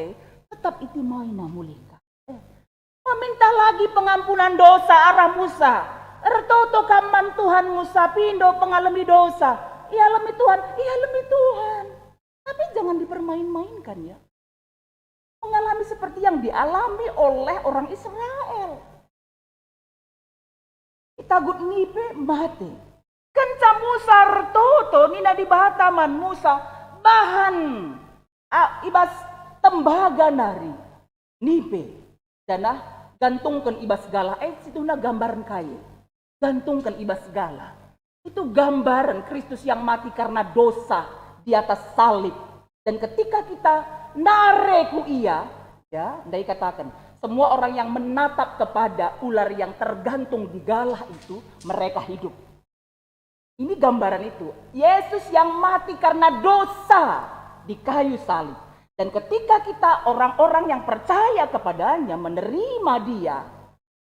[SPEAKER 1] tetap iti maina mulika. Meminta lagi pengampunan dosa arah Musa. Ertoto kaman Tuhan Musa pindo pengalami dosa. Ia alami Tuhan. Tapi jangan dipermain-mainkan ya. Mengalami seperti yang dialami oleh orang Israel. Itagut nipe mati. Kenca Musa ertoto nina di bataman Musa bahan ibas tembaga nari nipe. Dana gantungkan ibas gala. Situ na gambaran kaya. Gantungkan ibas gala. Itu gambaran Kristus yang mati karena dosa di atas salib. Dan ketika kita nareku ia, ya, ndai katakan, semua orang yang menatap kepada ular yang tergantung di galah itu, mereka hidup. Ini gambaran itu. Yesus yang mati karena dosa di kayu salib. Dan ketika kita orang-orang yang percaya kepadanya menerima dia,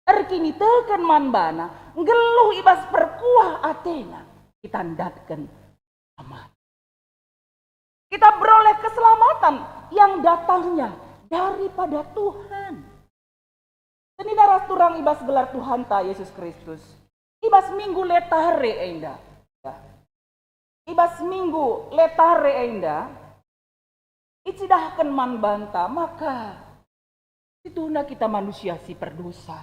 [SPEAKER 1] erkini teken manbana, ngeluh ibas perkuah Athena, kita ndatkan aman. Kita beroleh keselamatan yang datangnya daripada Tuhan. Ini daras turang ibas gelar Tuhan ta Yesus Kristus. Ibas minggu letare enda. Ibas minggu letare enda. Icidahkan man banta, maka situna kita manusia si perdosa.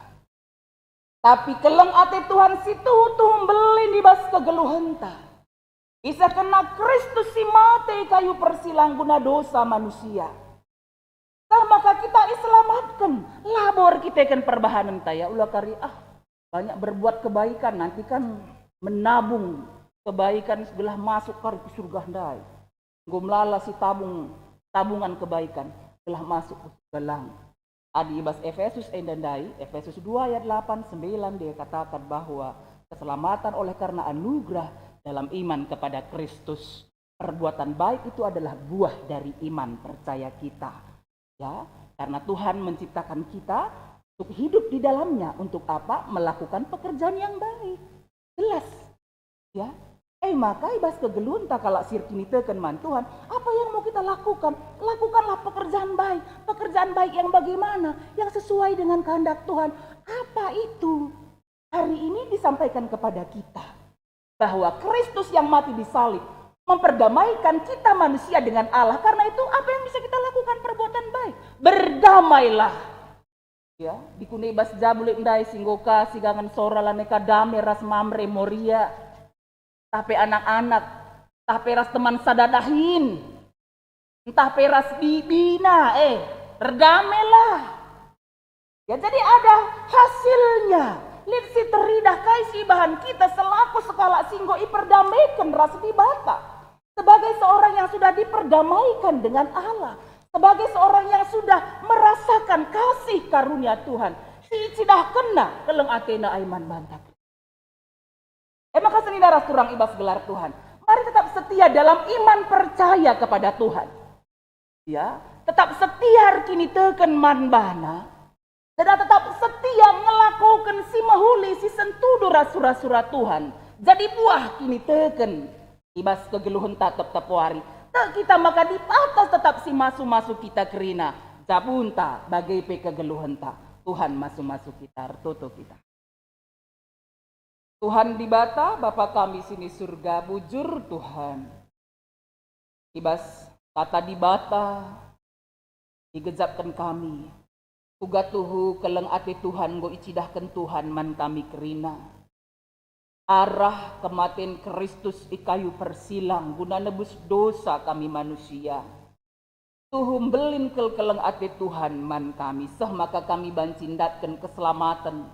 [SPEAKER 1] Tapi keleng ate Tuhan situ beli di bas kegeluhenta. Isa kena Kristus si mate kayu persilang guna dosa manusia. Nah, maka kita iselamatkan. Labor kita kan perbahanan taya ulah kari banyak berbuat kebaikan nanti kan menabung kebaikan sebelah masuk kari ke surga ndai. Gumlala si tabungan kebaikan telah masuk ke gelang. Adi ibas Efesus endandai, Efesus 2 ayat 8-9 dia katakan bahwa keselamatan oleh karena anugerah dalam iman kepada Kristus. Perbuatan baik itu adalah buah dari iman percaya kita. Ya, karena Tuhan menciptakan kita untuk hidup di dalamnya. Untuk apa? Melakukan pekerjaan yang baik. Jelas. Ya. Maka ibas kegelun tak kalak sirkini teken man Tuhan. Apa yang mau kita lakukan? Lakukanlah pekerjaan baik. Pekerjaan baik yang bagaimana? Yang sesuai dengan kehendak Tuhan. Apa itu? Hari ini disampaikan kepada kita. Bahwa Kristus yang mati di salib. Memperdamaikan kita manusia dengan Allah. Karena itu apa yang bisa kita lakukan? Perbuatan baik. Berdamailah. Ya, dikunai bas jabulik ndai singgoka sigangan sora laneka dame ras mamre moria. Tapi anak-anak, entah peras teman sadadahin, entah peras bibina, redamailah. Ya, jadi ada hasilnya. Lit si teridah kai bahan kita selaku sekala singgo iperdamaikan ras di bata. Sebagai seorang yang sudah diperdamaikan dengan Allah. Sebagai seorang yang sudah merasakan kasih karunia Tuhan. Si cidah kena keleng atena aiman bantak. Maka seni darah turang ibas gelar Tuhan. Mari tetap setia dalam iman percaya kepada Tuhan. Ya, tetap setia kini teken manbana. Dan tetap setia ngelakukan si mahuli si sentudu rasura-sura Tuhan. Jadi buah kini teken ibas kegeluhan tatap tapuari. Tak kita maka di atas tetap si masuk-masuk kita kerina. Jabunta bagai pe kegeluhan tak. Tuhan masuk-masuk kita, artoto kita. Tuhan di bata, Bapa kami sini surga, bujur Tuhan. Ibas kata di bata, digejapkan kami. Tuga tuhu keleng ate Tuhan go icidahkan Tuhan man kami kerina. Arah kematian Kristus di kayu persilang guna nebus dosa kami manusia. Tuhu belin keleng ate Tuhan man kami. Sah maka kami bancindatkan keselamatan.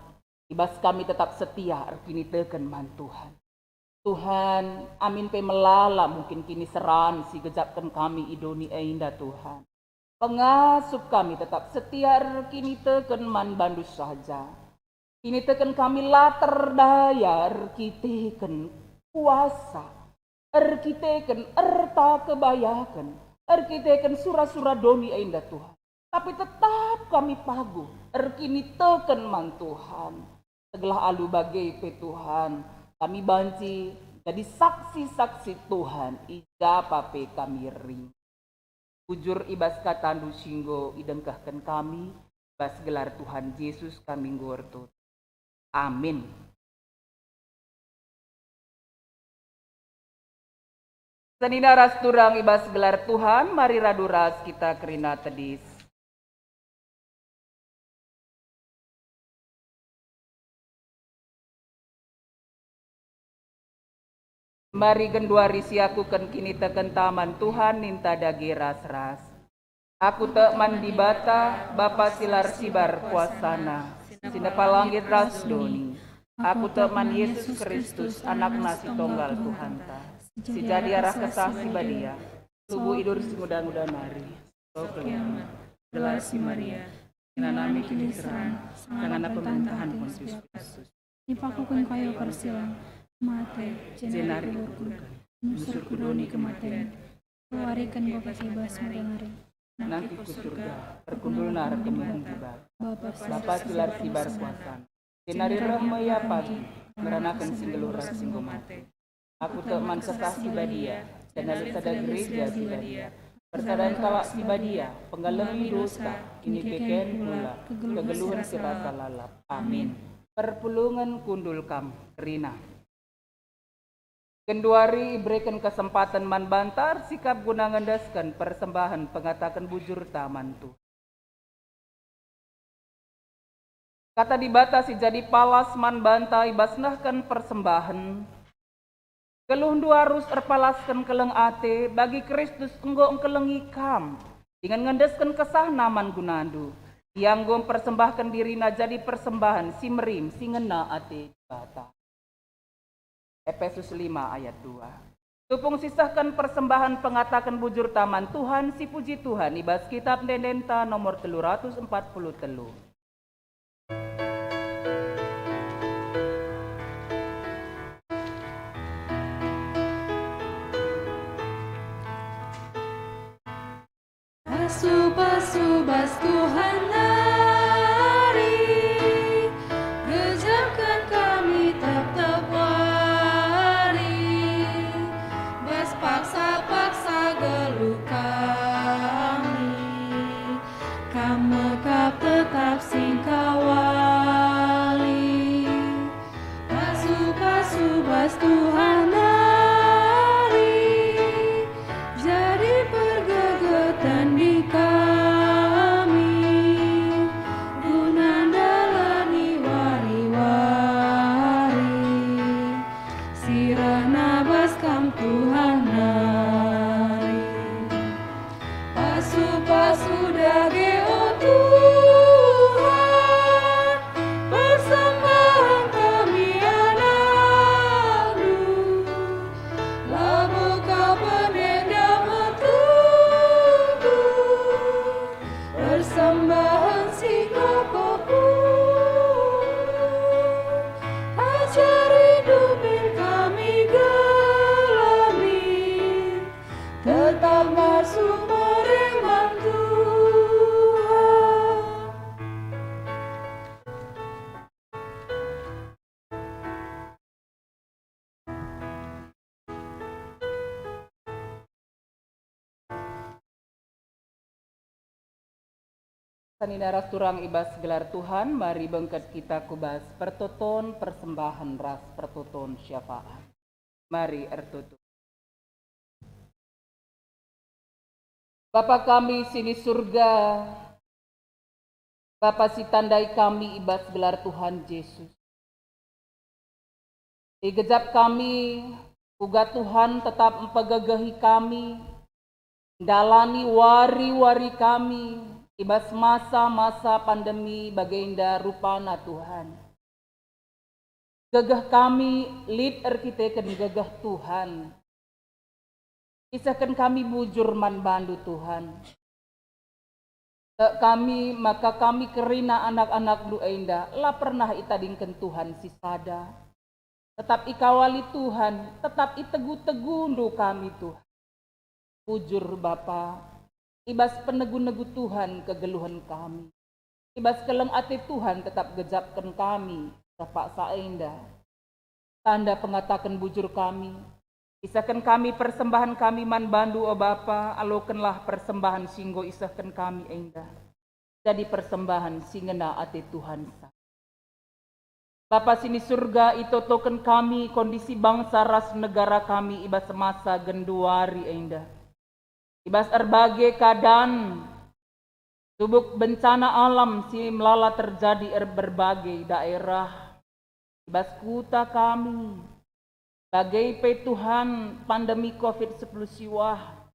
[SPEAKER 1] Ibas kami tetap setia arkini teken man Tuhan. Tuhan amin pe melala mungkin kini seran si gejapkan kami idoni ainda Tuhan. Pengasup kami tetap setia kini teken man bandus saja. Kini teken kami latar daya arkiteken kuasa. Arkiteken erta kebayakan. Arkiteken surah-surah doni ainda Tuhan. Tapi tetap kami pagu. Arkini teken man Tuhan. Segala alu bagai pe Tuhan. Kami banci jadi saksi-saksi Tuhan. Ijapa pe kami ring. Bujur ibas katandu singgo idengkahkan kami. Ibas gelar Tuhan Yesus kami ngorto. Amin. Senina ras turang ibas gelar Tuhan. Mari raduras kita kerina tedis. Mari genduari siaku ken kini teken taman Tuhan ninta dagi ras-ras. Aku tek mandi bata, Bapa silar sibar kuasana. Sinapa langit ras doni. Aku tek man Yesus Kristus, anak nasi tonggal Tuhan ta. Si jadi arah kesah si badia. Tubuh idur si muda-muda mari. So kiamat, gelar si Maria. Kina nami kini serang, sangana pemerintahan Pontius Pilatus.
[SPEAKER 3] Dipakukan kayu persilang. Mate, jenari urkurkan, nusur kudoni kematian, keluarikan bapak kibas mudanari.
[SPEAKER 1] Nanti ku surga, terkundul nar kemudian tiba. Bapak silar sibar kuasan. Jenari rahmaya pagi, meranakan singgelur singgo mate. Aku tak man kesah si badia, dan lalu tada gereja si badia. Persadaan kalak si badia, penggalemi dosa, kini keken pula, kegeluhan si rasa lalap. Amin. Perpulungan kundul kam, Rina. Kenduari berikan kesempatan man bantar sikap guna ngendaskan persembahan pengatakan bujur taman tu. Kata dibatasi jadi palas man bantai basnahkan persembahan. Keluh dua harus erpalaskan keleng ate bagi Kristus enggo engkeleng ikam. Dengan ngendaskan kesah naman gunandu. Yang gom persembahkan dirina jadi persembahan si merim si ngena ate bata. Efesus 5 ayat 2. Tupung sisahkan persembahan pengatakan bujur taman Tuhan si puji Tuhan ibas kitab Dendenta nomor 340 telu.
[SPEAKER 3] Subas Tuhan hari, gejapkan kami tetap wari, bas paksa geluh kami, kamekap tetap singkawali, subas Tuhan hari, jadi pergegatan di kami.
[SPEAKER 1] Sanina ras turang ibas gelar Tuhan, mari bengket kita kubas pertoton persembahan ras pertoton syafaat. Mari ertutup. Bapa kami sini surga, Bapa si tandai kami ibas gelar Tuhan Yesus. Digejap kami, uga Tuhan tetap empegagahi kami, dalani wari-wari kami, ibas masa-masa pandemi baginda rupana Tuhan. Gagah kami lid erkiteken gagah Tuhan. Kisahkan kami bujur man bandu Tuhan. Tak kami maka kami kerina anak-anak du enda lah pernah itadingken Tuhan si sada. Tetap ikawali Tuhan, tetap itegu-tegu ndu kami Tuhan. Bujur Bapa, ibas penegu-negu Tuhan kegeluhan kami. Ibas keleng ati Tuhan tetap gejapkan kami, Bapak saenda. Tanda pengatakan bujur kami. Isahkan kami persembahan kami man bandu o Bapa, alokenlah persembahan singgo isahkan kami endah. Jadi persembahan singena ati Tuhan. Bapa sini surga itotoken kami kondisi bangsa ras negara kami ibas semasa genduari endah. Ibas erbagai keadaan subuk bencana alam si melala terjadi berbagai daerah. Ibas kuta kami. Bagai Tuhan pandemi COVID-19 siwah.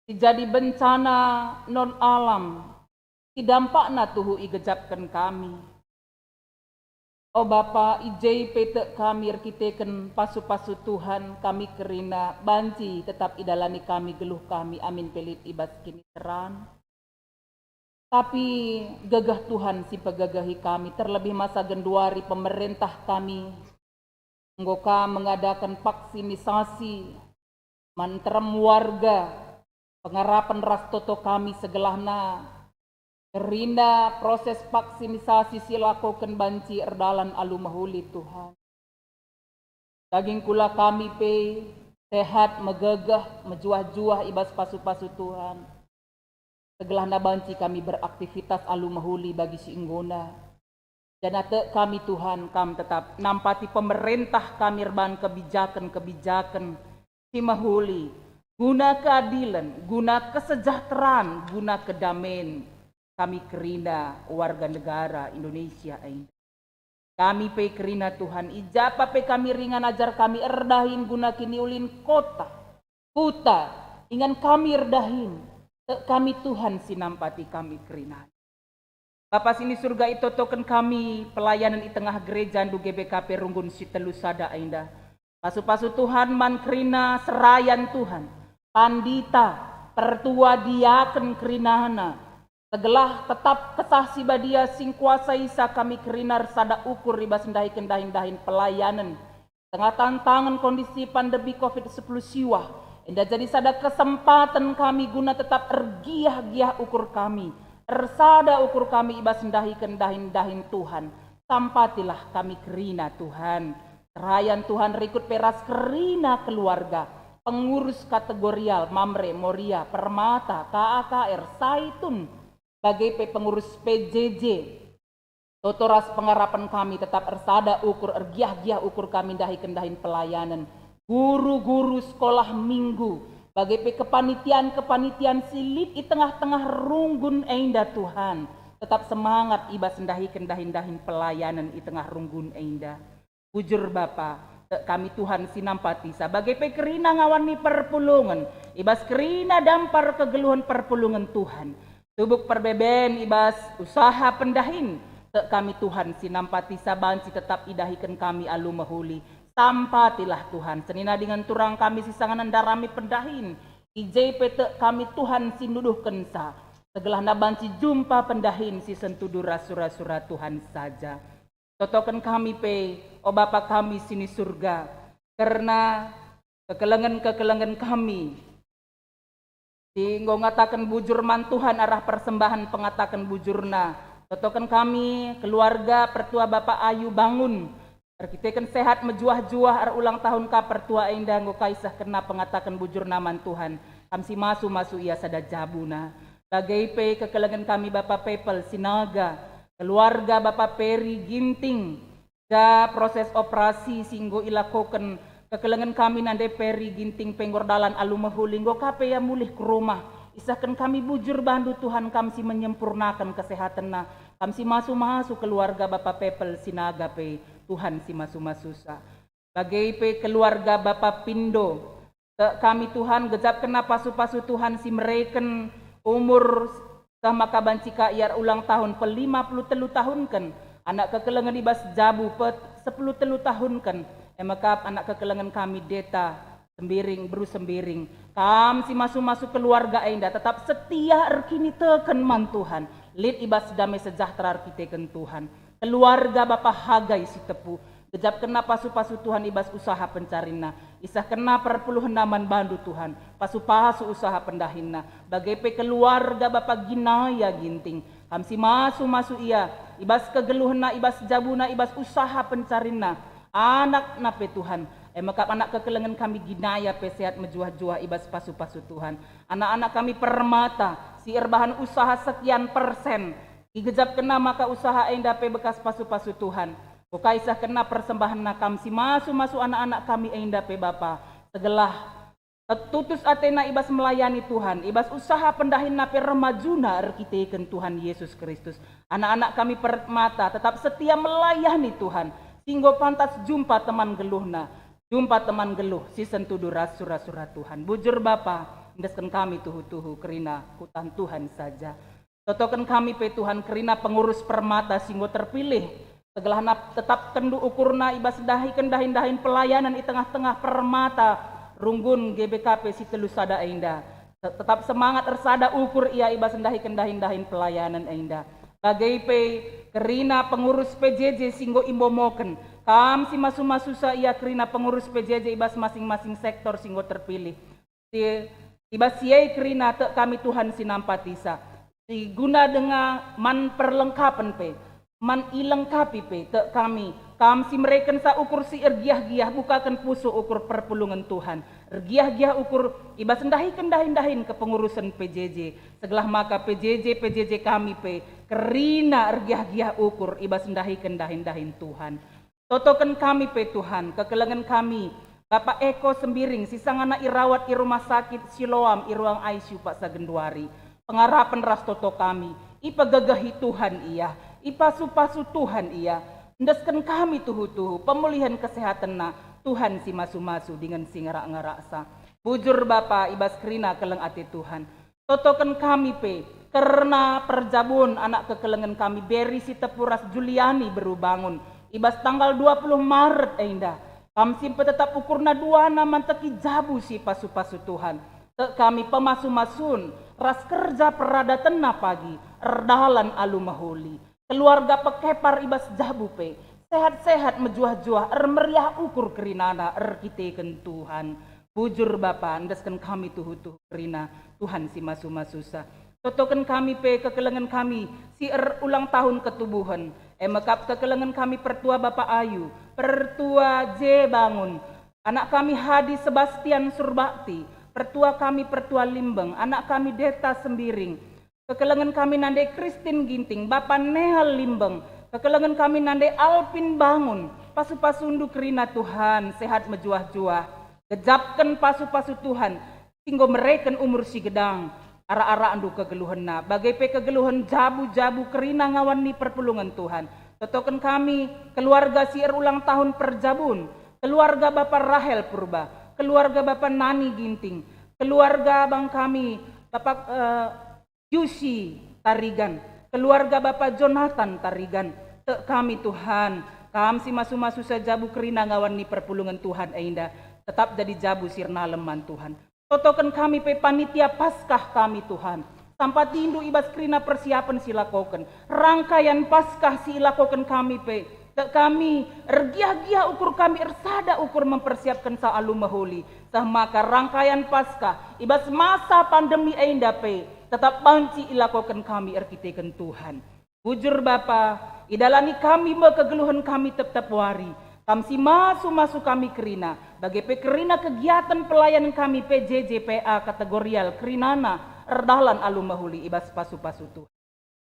[SPEAKER 1] Jadi bencana non alam. Dampakna tuhu igejapkan kami. O Bapa ijai pete kami erkiteken pasu-pasu Tuhan kami kerina banci tetap idalani kami geluh kami amin pelit ibas kini teran. Tapi gagah Tuhan si pegagahi kami terlebih masa genduari pemerintah kami Nggoka mengadakan vaksinisasi, mantrem warga, pengarapan ras toto kami segelahna, kerinda proses vaksinisasi silakoken banci erdalan alu mahuli Tuhan. Daging kula kami pe, sehat, megegah, mejuah-juah ibas pasu-pasu Tuhan. Segelahna banci kami beraktivitas alu mahuli bagi si inggona. Dan ate kami Tuhan, kami tetap nampati pemerintah kami erban kebijakan-kebijakan si mahuli. Guna keadilan, guna kesejahteraan, guna kedamaian kami kerina warga negara Indonesia ini. Kami pe kerina Tuhan, ijapa pe kami ringan ajar kami erdahin guna kini ulin kota, kuta, ingan kami erdahin. Kami Tuhan sinampati kami kerina. Bapak sini surga itu token kami pelayanan di tengah gereja du GBKP Runggun si telu sada ainda. Pasu-pasu Tuhan man kerina serayan Tuhan. Pandita, pertua diaken kerinahana. Segelah tetap kesah badia sing kuasa isa kami kerinar sada ukur ribas dahin pelayanan. Tengah tantangan kondisi pandemi COVID-19 siwah. Indah jadi sada kesempatan kami guna tetap ergiah-giah ukur kami. Ersada ukur kami ibas dahikan dahin Tuhan. Sampatilah kami kerina Tuhan. Serayan Tuhan rikut peras kerina keluarga. Pengurus kategorial, Mamre, Moria, Permata, KAKR, Saitun. Bagai pengurus PJJ. Totoras pengarapan kami tetap ersada ukur ergiah-giah ukur kami dahikan dahin pelayanan. Guru-guru sekolah minggu. Bagai kepanitian silit di tengah-tengah runggun einda Tuhan. Tetap semangat ibas dahikan dahin pelayanan di tengah runggun einda. Bujur Bapa, kami Tuhan sinampati sebagai pekerina ngawani perpulungan. Ibas kerina dampar kegeluhan perpulungan Tuhan. Tubuk perbeben ibas usaha pendahin. Kami Tuhan sinampati sabanci tetap idahikan kami alu mahuli. Sampatilah Tuhan, senina dengan turang kami sisanganan darami pendahin. Ijai pete kami Tuhan sinuduh kensa. Segelah nabanci jumpa pendahin si sentudu rasura-sura Tuhan saja. Totokan kami pe, o Bapa kami sini surga. Karena kekelengan-kekelengan kami. Singgo ngatakan bujur man Tuhan arah persembahan pengatakan bujurna. Totokan kami keluarga pertua Bapak Ayu bangun. Kita sehat mejuah-juah ar ulang tahun ka pertua indah nggo kaisah kena pengatakan bujur naman Tuhan. Kamsi masu ia sada jabuna. Bagai pe kekelengan kami Bapak Pepel Sinaga, keluarga Bapak Peri Ginting, da proses operasi singgo ilakoken kekelengan kami nande Peri Ginting penggordalan alumahuli nggo kape ya mulih ke rumah. Isahkan kami bujur bandu Tuhan kami menyempurnakan kesehatan na. Kami masu keluarga Bapak Pepel Sinaga pe Tuhan si masu-masusa. Bagai pe keluarga Bapak Pindo, kami Tuhan gejap kena pasu-pasu Tuhan si mereken umur sama kabancika iar ulang tahun pe 53 tahun kan. Anak kekelengan ibas jabu pe 10 tahun kan. Emakap anak kekelengan kami deta sembiring beru sembiring. Kam si masuk keluarga enda tetap setia erkini teken man Tuhan. Lid ibas damai sejahtera arkiteken Tuhan. Keluarga Bapak Hagai si tepu. Gejap kena pasu-pasu Tuhan ibas usaha pencarina. Isah kena perpuluhan naman bandu Tuhan. Pasu-pasu usaha pendahinna. Bagai pe keluarga Bapak Ginaya Ginting. Kamsi masu ia. Ibas kegeluhna, ibas jabuna, ibas usaha pencarina. Anak na pe Tuhan. Makap anak kekelengan kami Ginaya pe sehat mejuah-juah ibas pasu-pasu Tuhan. Anak-anak kami Permata. Si erbahan usaha sekian persen. Igejap kena maka usaha enda pe bekas pasu-pasu Tuhan. Bukaisah kena persembahan nakam si masu anak-anak kami enda pe Bapa. Segelah tutus atena ibas melayani Tuhan. Ibas usaha pendahin nape remajuna erkiteken Tuhan Yesus Kristus. Anak-anak kami Permata tetap setia melayani Tuhan. Singgo pantas jumpa teman geluhna. Jumpa teman geluh si sentudu rasura-sura Tuhan. Bujur Bapa, indeskan kami tuhu-tuhu kerina hutan Tuhan saja. Totokan kami pe Tuhan kerina pengurus Permata singgo terpilih. Segelahna tetap kendu ukurna ibas dahin pelayanan di tengah-tengah Permata runggun GBKP si telu sada enda. Tetap semangat ersada ukur ia ibas dahin pelayanan enda. Bagai pe kerina pengurus PJJ singgo imbomoken. Kam si masu-masusa ia kerina pengurus PJJ ibas masing-masing sektor singgo terpilih. Si ibas siai kerina te kami Tuhan sinampatisa. Si guna dengan man perlengkapan pe. Man ilengkapi pe te kami si mereken sa ukur si ergiah-giah bukakan pusu ukur perpulungan Tuhan ergiah-giah ukur ibas dahin ke pengurusan PJJ segelah maka PJJ kami pe kerina ergiah-giah ukur ibas dahin Tuhan totokan kami pe Tuhan kekelengan kami Bapak Eko Sembiring sisangana irawat i rumah sakit Siloam i ruang ICU Pak Sagenduari pengarapan ras toto kami ipagagahi Tuhan iya ipasu-pasu Tuhan iya. Ndeskan kami tuhu-tuhu pemulihan kesehatan na Tuhan si masu-masu dengan si ngarak-ngarak sa. Bujur Bapa ibas kerina keleng ati Tuhan. Totokan kami pe karena perjabun anak kekelengan kami beri si tepuras Juliani baru bangun. Ibas tanggal 20 Maret enda. Kami simpe tetap ukurna dua naman teki jabu si pasu-pasu Tuhan. Kami pemasu-masun ras kerja peradatan na pagi erdalan alumahuli. Keluarga pekepar ibas jabu pe sehat-sehat mejuah-juah meriah ukur kerinana erkiteken Tuhan. Bujur Bapa andeskan kami tuhu-tuhu kerina Tuhan si masu-masusa. Totokan kami pe kekelengan kami si ulang tahun ketubuhan. Makap kekelengan kami pertua Bapak Ayu, pertua J Bangun, anak kami Hadi Sebastian Surbakti, pertua kami pertua Limbeng, anak kami Deta Sembiring. Kekelengan kami nande Christine Ginting, Bapak Nehal Limbeng. Kekelengan kami nande Alpin Bangun. Pasu-pasundu kerina Tuhan, sehat mejuah-juah. Gejapkan pasu-pasu Tuhan. Singgo mereken umur si gedang. Ara-ara andu kegeluhanna. Bagai pe kegeluhan jabu-jabu kerina ngawan ni perpulungan Tuhan. Totokan kami keluarga si ulang tahun perjabun. Keluarga Bapak Rahel Purba. Keluarga Bapak Nani Ginting. Keluarga abang kami Bapak Yusi Tarigan, keluarga Bapak Jonathan Tarigan, kami Tuhan, kami si masu-masu sajabu kerina ngawan ni perpulungan Tuhan ainda, tetap jadi jabu sirna leman Tuhan. Totokan kami pe panitia Paskah kami Tuhan, sampai tindu ibas kerina persiapan silakoken, rangkaian Paskah silakoken kami pe, kami ergiah-giah ukur kami ersada ukur mempersiapkan sa alumahuli, maka rangkaian Paskah, ibas masa pandemi ainda pe, tetap banci ilakokan kami erkiteken Tuhan. Bujur Bapa, idalani kami kegeluhan kami tetap wari. Kami si masu kami kerina. Bagi pe kerina kegiatan pelayanan kami PJJPA kategorial kerinana erdahlan alu mahuli ibas pasu-pasu Tuhan.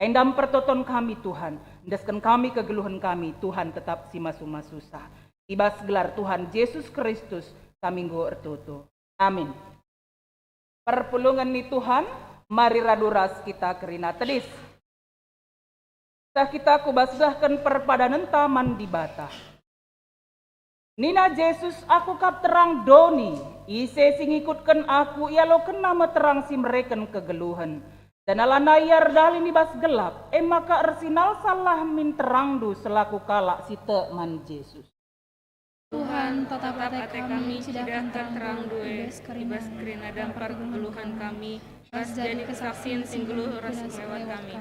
[SPEAKER 1] Endam pertoton kami Tuhan, endaskan kami kegeluhan kami, Tuhan tetap si masu-masu susah. Ibas gelar Tuhan Yesus Kristus kami nggo ertoto. Amin. Perpulungan ni Tuhan, mari raduras kita kerina tedis. Kita kubasahkan perpadanan taman di bata. Nina Yesus aku kap terang doni, ise sing ikutkan aku, ia lo kena meterang si mereken kegeluhan. Dan alana yar dalin ibas gelap, maka ersinal salah min terang du selaku kalak si teman Yesus.
[SPEAKER 3] Tuhan, tetap ate kami,
[SPEAKER 4] tidak terang due, ibas kerina dampar kegeluhan kami, pas jadi kesaksian sing geluh ras lewat kami.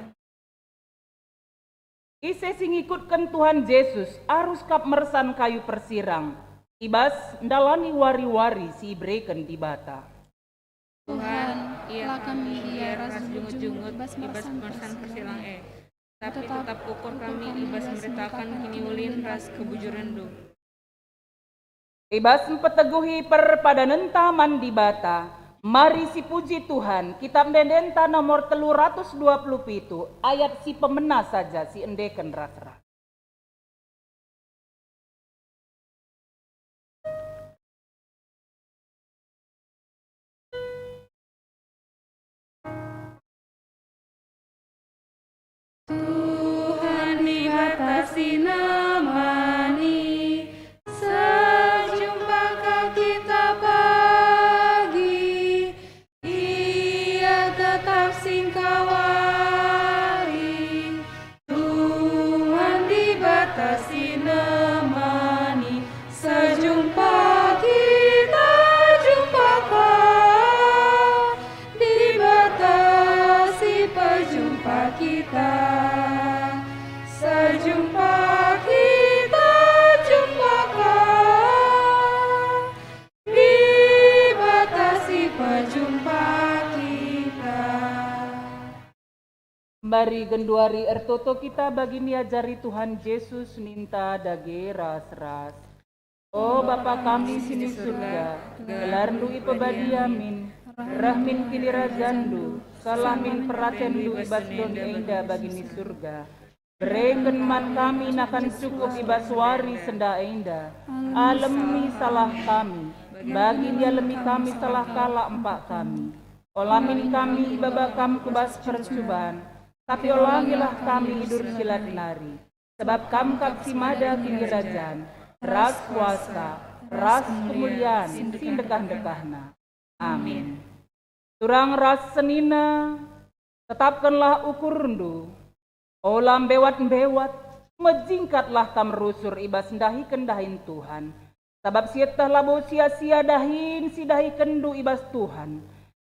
[SPEAKER 1] Ise sing ikutkan Tuhan Yesus arus kap mersan kayu persirang. Ibas ndalani wari-wari si ibreken di bata.
[SPEAKER 4] Tuhan, ia kami dia ras jungut-jungut ibas mersan persirang tapi tetap ukur kami ibas meritakan kini ulin ras kebujuran du.
[SPEAKER 1] Ibas mempeteguhi perpadanan taman di bata. Mari si puji Tuhan, kitab Dendenta nomor 327 ayat si pemena saja si endeken ras-ras.
[SPEAKER 4] Tuhan dibatasi namani, sejumpa kita pagi, ia tetap singkawari. Tuhan dibatasi namani, sejumpa kita jumpakan, dibatasi perjumpa kita. Sejumpa kita jumpakan, dibatasi perjumpa kita.
[SPEAKER 1] Mari genduari ertoto kita bagi niajari Tuhan Yesus ninta dage ras-ras. Oh Bapa kami sini surga, gelarndu ipebadiamin, rahmin kilirajandu, salamin peratendu ibas don enda bagi ni surga. Bereken man kami nakan cukup ibas wari senda enda, alemi salah kami, bagi dia lemi kami salah kala empak kami. Olamin kami ibabakam kubas percubaan, tapi olangilah kami hidur silat nari. Sebab kam kap simada kingirajan, ras kuasa, ras kemuliaan, sindekah-dekahna. Amin. Turang ras senina, tetapkanlah ukurundu. Olam bewat-bewat, mejingkatlah kam rusur ibas dahi kendahin Tuhan. Sabab sietah labo sia-sia dahin si dahi kendu ibas Tuhan.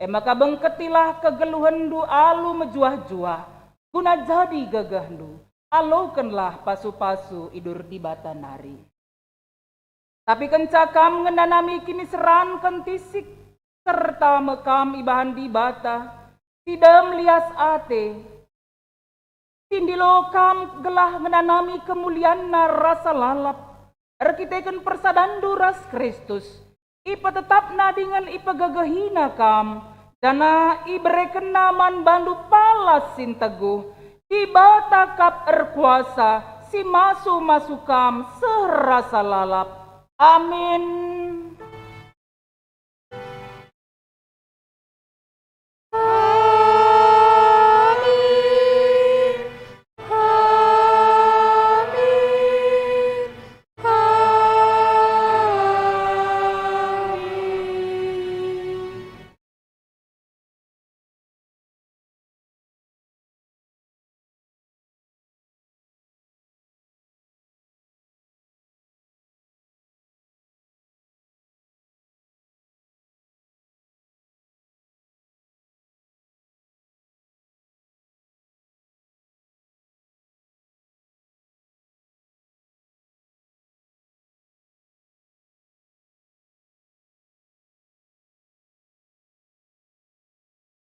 [SPEAKER 1] Maka bengketilah kegeluhan du alu mejuah-juah, guna jadi gagah du. Alokenlah pasu-pasu idur di bata nari. Tapi kencakam ngenanami kini seran kentisik, serta mekam ibahan di bata, tidak melias ate. Tindilo kam gelah ngenanami kemuliaan rasa lalap. Erkiteken persadandu ras Kristus. Ipa tetap nadingan ipa gagahina kam. Dana ibereken naman bandu palas sin teguh. Iba takap erkuasa si masu kam serasa lalap. Amin.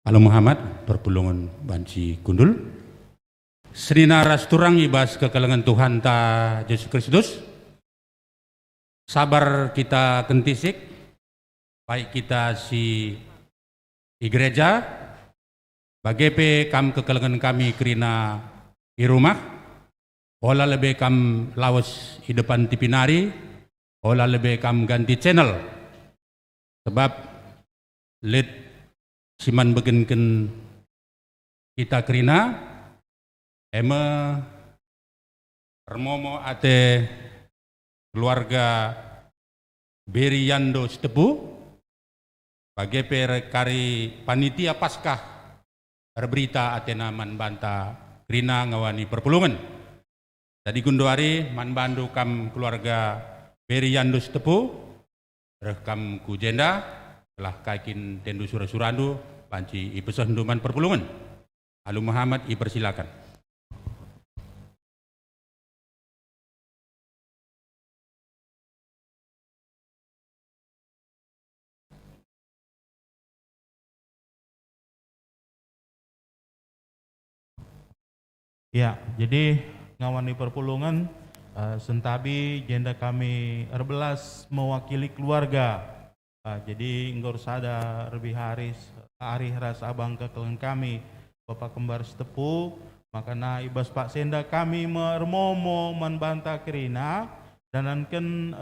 [SPEAKER 5] Halo Muhammad, perpulungan banci kundul. Serina ras turang ibas kekelengan Tuhan ta Yesus Kristus. Sabar kita kentisik, baik kita si di gereja Bagepe kam kekelengan kami kerina di rumah, olah lebih kam lawas di depan TV nari, olah lebih kam ganti channel. Sebab lid siman begenken kita kerina, eme remomo ate keluarga Beriando Stepu, bagepe kari panitia Paskah berita atena man banta kerina ngawani perpulungan. Tadi gundoari man bandu kam keluarga Beriando Stepu, rekam ku jenda, telah kaikin tendu surah-surandu, banci ipesah man perpulungan. Alu Muhammad ipersilakan.
[SPEAKER 6] Ya, jadi ngawani perpulungan sentabi jenda kami erbelas mewakili keluarga. Jadi nggor sada lebih hari ras abang kekelengan kami Bapak Kembar Stepu, makana ibas Pak Senda kami mermomo membanta kerina dan anken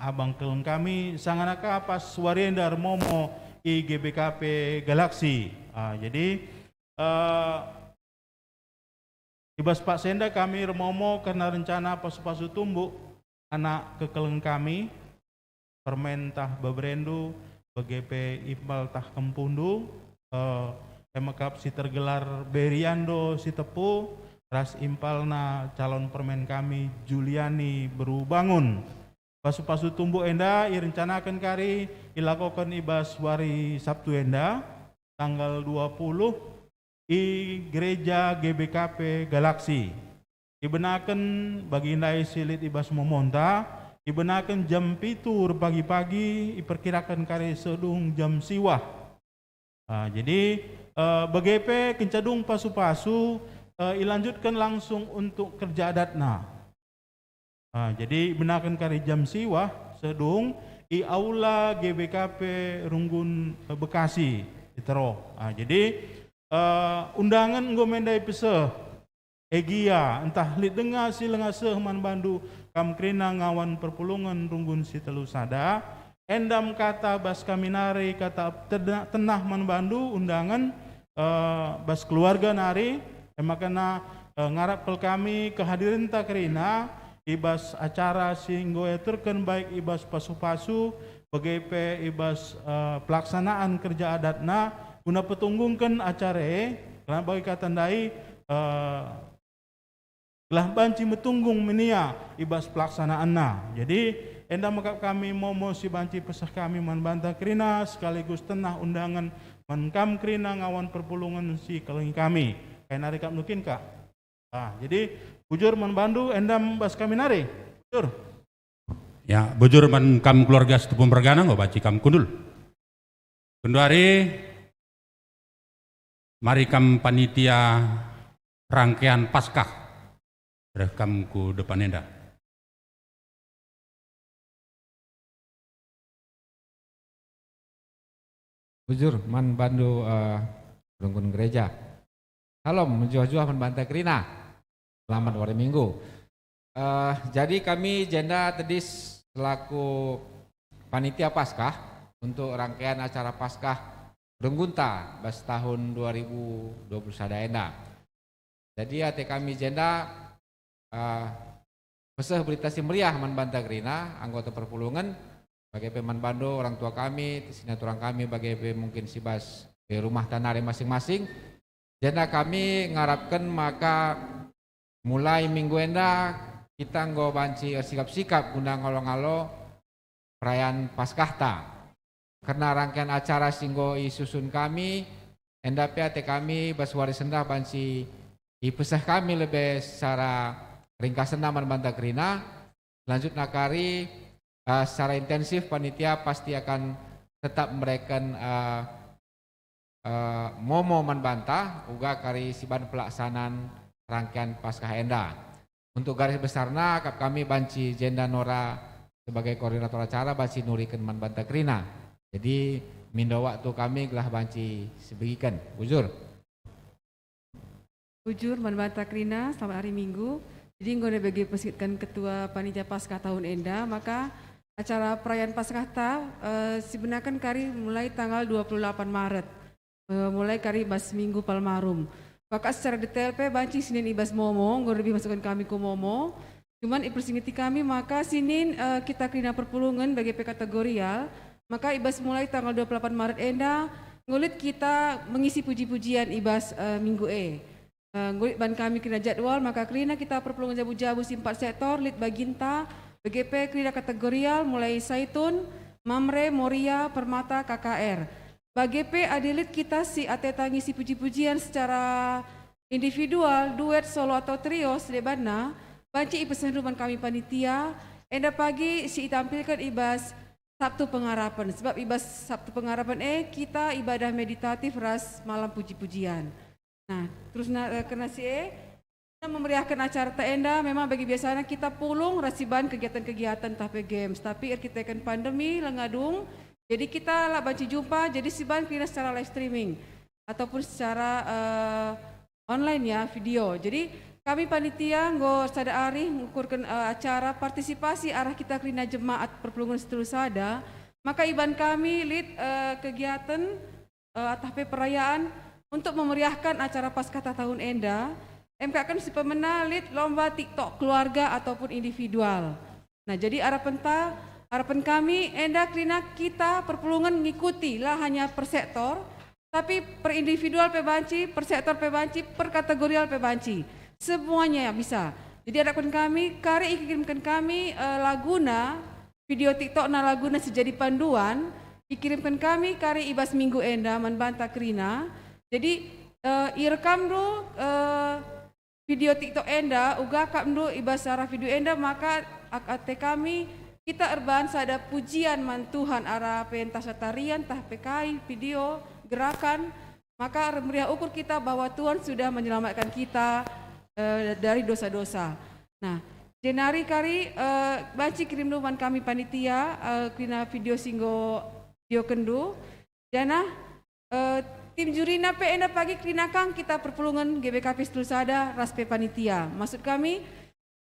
[SPEAKER 6] abang kekelengan kami sanganaka pas warienda momo i GBKP Galaksi. Jadi ibas Pak Senda kami remomo karena rencana pasu-pasu tumbuk anak kekelengan kami permentah babrendu BGP Iqbal tah Kempundu emakap si tergelar Beriando si Tepu ras impalna calon permen kami Juliani Berubangun pasu-pasu tumbuk enda irencanakan kari ilakokan ibas wari Sabtu enda tanggal 20 di gereja GBKP Galaksi. Ibenaken bagi indai silit ibas memonta, ibenaken jam pitur pagi-pagi, iperkirakan kare sedung jam siwah. Jadi BGP kencadung pasu-pasu ilanjutkan langsung untuk kerja adatna. Jadi ibenaken kare jam siwah sedung i aula GBKP Runggun Bekasi itero. Jadi undangan ngomendai pese egia entah lid dengar si lengaseh man bandu kam krina ngawan perpulungan Runggun si telu sada endam kata bas kami nari kata tenah man bandu undangan bas keluarga nari emakana ngarap pel kami kehadiran ta krina ibas acara singgo turken baik ibas pasu-pasu BGP ibas pelaksanaan kerja adatna guna petunggungkan acara karena bagi katandai telah banci metunggung menia ibas pelaksanaanna. Jadi enda makap kami momo si banci pesah kami man bantah kerina sekaligus tenah undangan man kam kerina ngawan perpulungan si kelengi kami. Kayak nari kap nukin kak. Jadi bujur man bandu endam bas kami nari. Bujur.
[SPEAKER 5] Ya, bujur man kam keluarga Setepum Bergana nggak baci kam kundul. Kunduari mari kam panitia rangkaian Paskah rekam ku depan enda.
[SPEAKER 7] Bujur man bandu Runggun gereja. Salam menjuah-juah man banta kerina. Selamat hari Minggu. Jadi kami jenda tedis selaku panitia Paskah untuk rangkaian acara Paskah Runggunta bas tahun 2020 sadaenda. Jadi ate kami jenda peseh berita si meriah man banta gerina anggota perpulungan bagi peman bando orang tua kami sinaturang kami bagi mungkin si bas di rumah tanah masing-masing. Jenda kami ngarapkan maka mulai minggu enda kita nggo banci sikap-sikap guna ngalo-ngalo perayaan Paskahta. Karena rangkaian acara singgo isusun kami, endapi ate kami baswari sendah bansi ipesah kami lebih secara ringkas man banta kerina. Lanjut nakari secara intensif panitia pasti akan tetap memberikan momo man banta uga kari siban pelaksanaan rangkaian Paskah enda. Untuk garis besarna kami banci jenda Nora sebagai koordinator acara banci nurikan man banta kerina. Jadi minda waktu kami gelah banci sebagikan, bujur.
[SPEAKER 8] Ujur Manbanta Krina, selamat hari Minggu. Jadi ngone bagi pesikitkan Ketua Panitia Paskah tahun enda, maka acara perayaan Paskah sebenarnya kari mulai tanggal 28 Maret. Mulai kari bas Minggu Palmarum. Maka secara detail banci Senin ibas momo, ngone lebih masukkan kami ke momo. Cuman ipersingiti kami maka Senin kita Krina Perpulungan bagi kategorial, maka ibas mulai tanggal 28 Maret enda, ngulit kita mengisi puji-pujian ibas Minggu ngulit ban kami kena jadwal, maka Krina kita Perpulungan jabu-jabu simpat sektor, lit baginta, BGP Krina kategorial mulai Saitun, Mamre, Moria, Permata, KKR. BGP adilit kita si ateta ngisi puji-pujian secara individual, duet, solo atau trio sedebana, banci ipesan ruman kami panitia, enda pagi si tampilkan ibas Sabtu Pengharapan, sebab ibas Sabtu Pengharapan kita ibadah meditatif ras malam puji-pujian. Nah, terus kena kita memeriahkan acara teenda, memang bagi biasanya kita pulung rasiban kegiatan-kegiatan tapi games, tapi kita kan pandemi lengadung, jadi kita lah banci jumpa, jadi siban kira secara live streaming ataupun secara online ya video. Jadi kami panitia nggo sada ari mengukurkan acara partisipasi arah kita krina jemaat Perpulungan Setulusada, maka iban kami lead kegiatan atau perayaan untuk memeriahkan acara Paskah tahun enda, MK akan si pemena lead lomba TikTok keluarga ataupun individual. Nah, jadi harapan kami enda krina kita Perpulungan mengikuti lah hanya per sektor, tapi per individual pebanci, per sektor pebanci, per kategorial pebanci. Semuanya bisa. Jadi harapan kami, kari kirimkan kami laguna, video TikTok na laguna sejadi panduan, dikirimkan kami kari ibas Minggu enda Manbanta Krina. Jadi irekam dulu video TikTok enda, uga kam dulu ibas arah video enda, maka akate kami kita erban sada pujian man Tuhan arah pentas tarian tah PKI video gerakan, maka meriah ukur kita bahwa Tuhan sudah menyelamatkan kita dari dosa-dosa. Nah, jenari kari baci kirim dulu man kami panitia kena video singgo video kendu, jana tim jurina enda pagi krinakang kita Perpulungan GBKP Setulusada raspe panitia. Maksud kami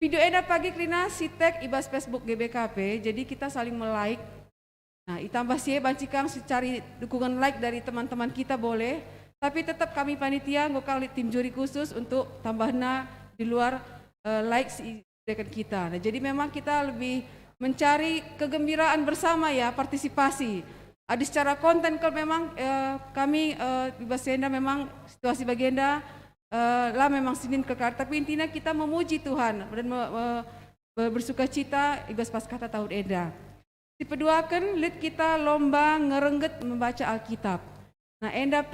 [SPEAKER 8] video enda pagi krina sitek ibas Facebook GBKP, jadi kita saling melike. Nah, ditambah sih banci kang cari dukungan like dari teman-teman kita boleh, tapi tetap kami panitia ngokal tim juri khusus untuk tambahna di luar like dekat kita. Nah, jadi memang kita lebih mencari kegembiraan bersama ya, partisipasi. Ada secara konten kalau memang kami di Basenda memang situasi bagenda lah memang Senin kekar, tapi intinya kita memuji Tuhan dan bersuka cita ibas Paskah tahun enda. Dipeduakan lead kita lomba ngerengget membaca Alkitab. Nah, enda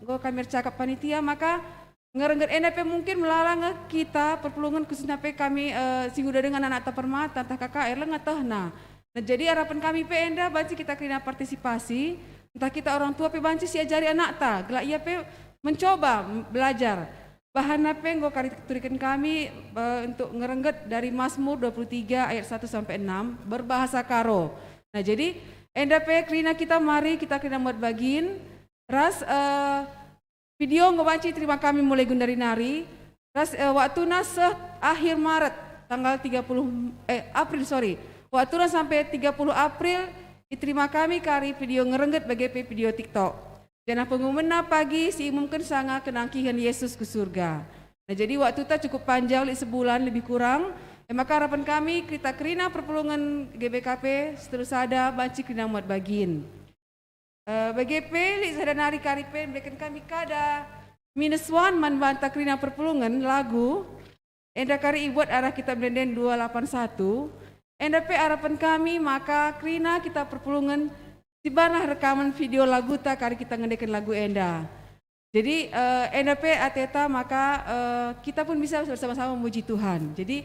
[SPEAKER 8] kami cakap panitia, maka ngerengget enda mungkin melarang kita Perpulungan khususnya kami singguda dengan anak Permata tah KKR lengatah. Nah, jadi harapan kami enda banci kita kena partisipasi, entah kita orang tua banci si ajari anak ta, gelak ia mencoba belajar. Bahan nggo turikan kami untuk ngerengget dari Mazmur 23 ayat 1 sampai 6 berbahasa Karo. Nah, jadi enda krina kita mari kita kena buat bagin ras video nggo banci terima kami mulai gundari nari ras waktu akhir Maret tanggal 30 April waktu sampai 30 April diterima kami kari video ngerengget BGP video TikTok. Dan pengumuman pagi si umumkan sangat kenangkihan Yesus ke surga. Nah, jadi waktu itu cukup panjang, sebulan lebih kurang. Maka harapan kami kita krina Perpulungan GBKP Setulusada banci krina muat bagin. BGP li sada nari karipen berikan kami kada -1 Manbanta Krina Perpulungan lagu. Enda kari ibuat arah kita blenden 281. Enda harapan kami maka krina kita Perpulungan sibanah rekaman video lagu ta kari kita ngendekan lagu enda. Jadi NDP ateta maka kita pun bisa bersama-sama memuji Tuhan. Jadi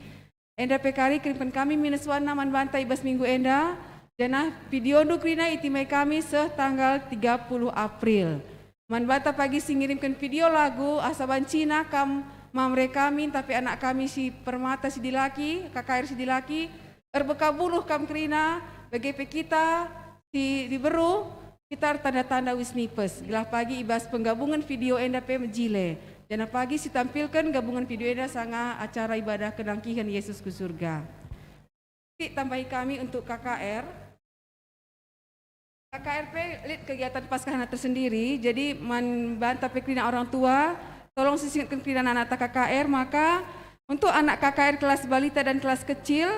[SPEAKER 8] NDP kari kirimkan kami -1 Manbanta ibas Minggu enda. Jana video nu krina itimai kami tanggal 30 April. Manbanta pagi singirimkan video lagu asaban Cina kam mamre kami tapi anak kami si Permata si dilaki, KKR si dilaki, erbekabuluh kam krina BGP kita di Beru kita tanda-tanda wisnipes. Gelah pagi ibas penggabungan video NDP Mejile. Jana pagi si tampilkan gabungan video enda sanga acara ibadah kedangkihan Yesus ke surga. Tambahi kami untuk KKR. KKRP lihat kegiatan Paskah tersendiri, jadi membantah pekrina orang tua, tolong sisingkan krina anak KKR, maka untuk anak KKR kelas balita dan kelas kecil,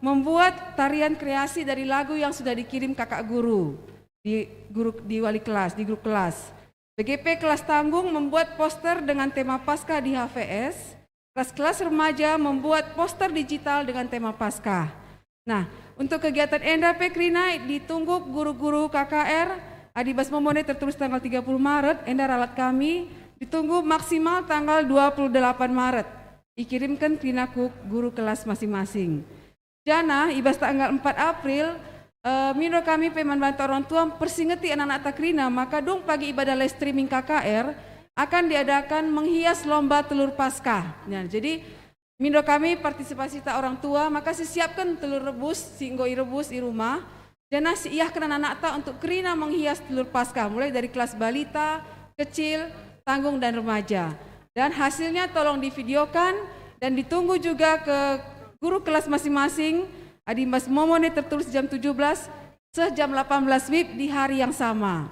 [SPEAKER 8] membuat tarian kreasi dari lagu yang sudah dikirim kakak guru di wali kelas, di grup kelas. BGP kelas tanggung membuat poster dengan tema Paskah di HVS, kelas-kelas remaja membuat poster digital dengan tema Paskah. Nah, untuk kegiatan Enda Pekrina ditunggu guru-guru KKR, Adibas Momone tertulis tanggal 30 Maret, Enda ralat kami, ditunggu maksimal tanggal 28 Maret, dikirimkan Krina ke guru kelas masing-masing. Jana, ibas tanggal 4 April, mino kami peman bantu orang tua persingeti anak-anak takrina, maka dong pagi ibadah live streaming KKR akan diadakan menghias lomba telur Paskah. Nah, jadi mino kami partisipasi tak orang tua, maka siapkan telur rebus, singgo rebus di rumah. Dan siiyahkan anak-anak tak untuk krina menghias telur Paskah, mulai dari kelas balita, kecil, tanggung dan remaja. Dan hasilnya tolong divideokan dan ditunggu juga ke guru kelas masing-masing. Adibas Momone tertulis jam 17, sejam 18 WIB di hari yang sama.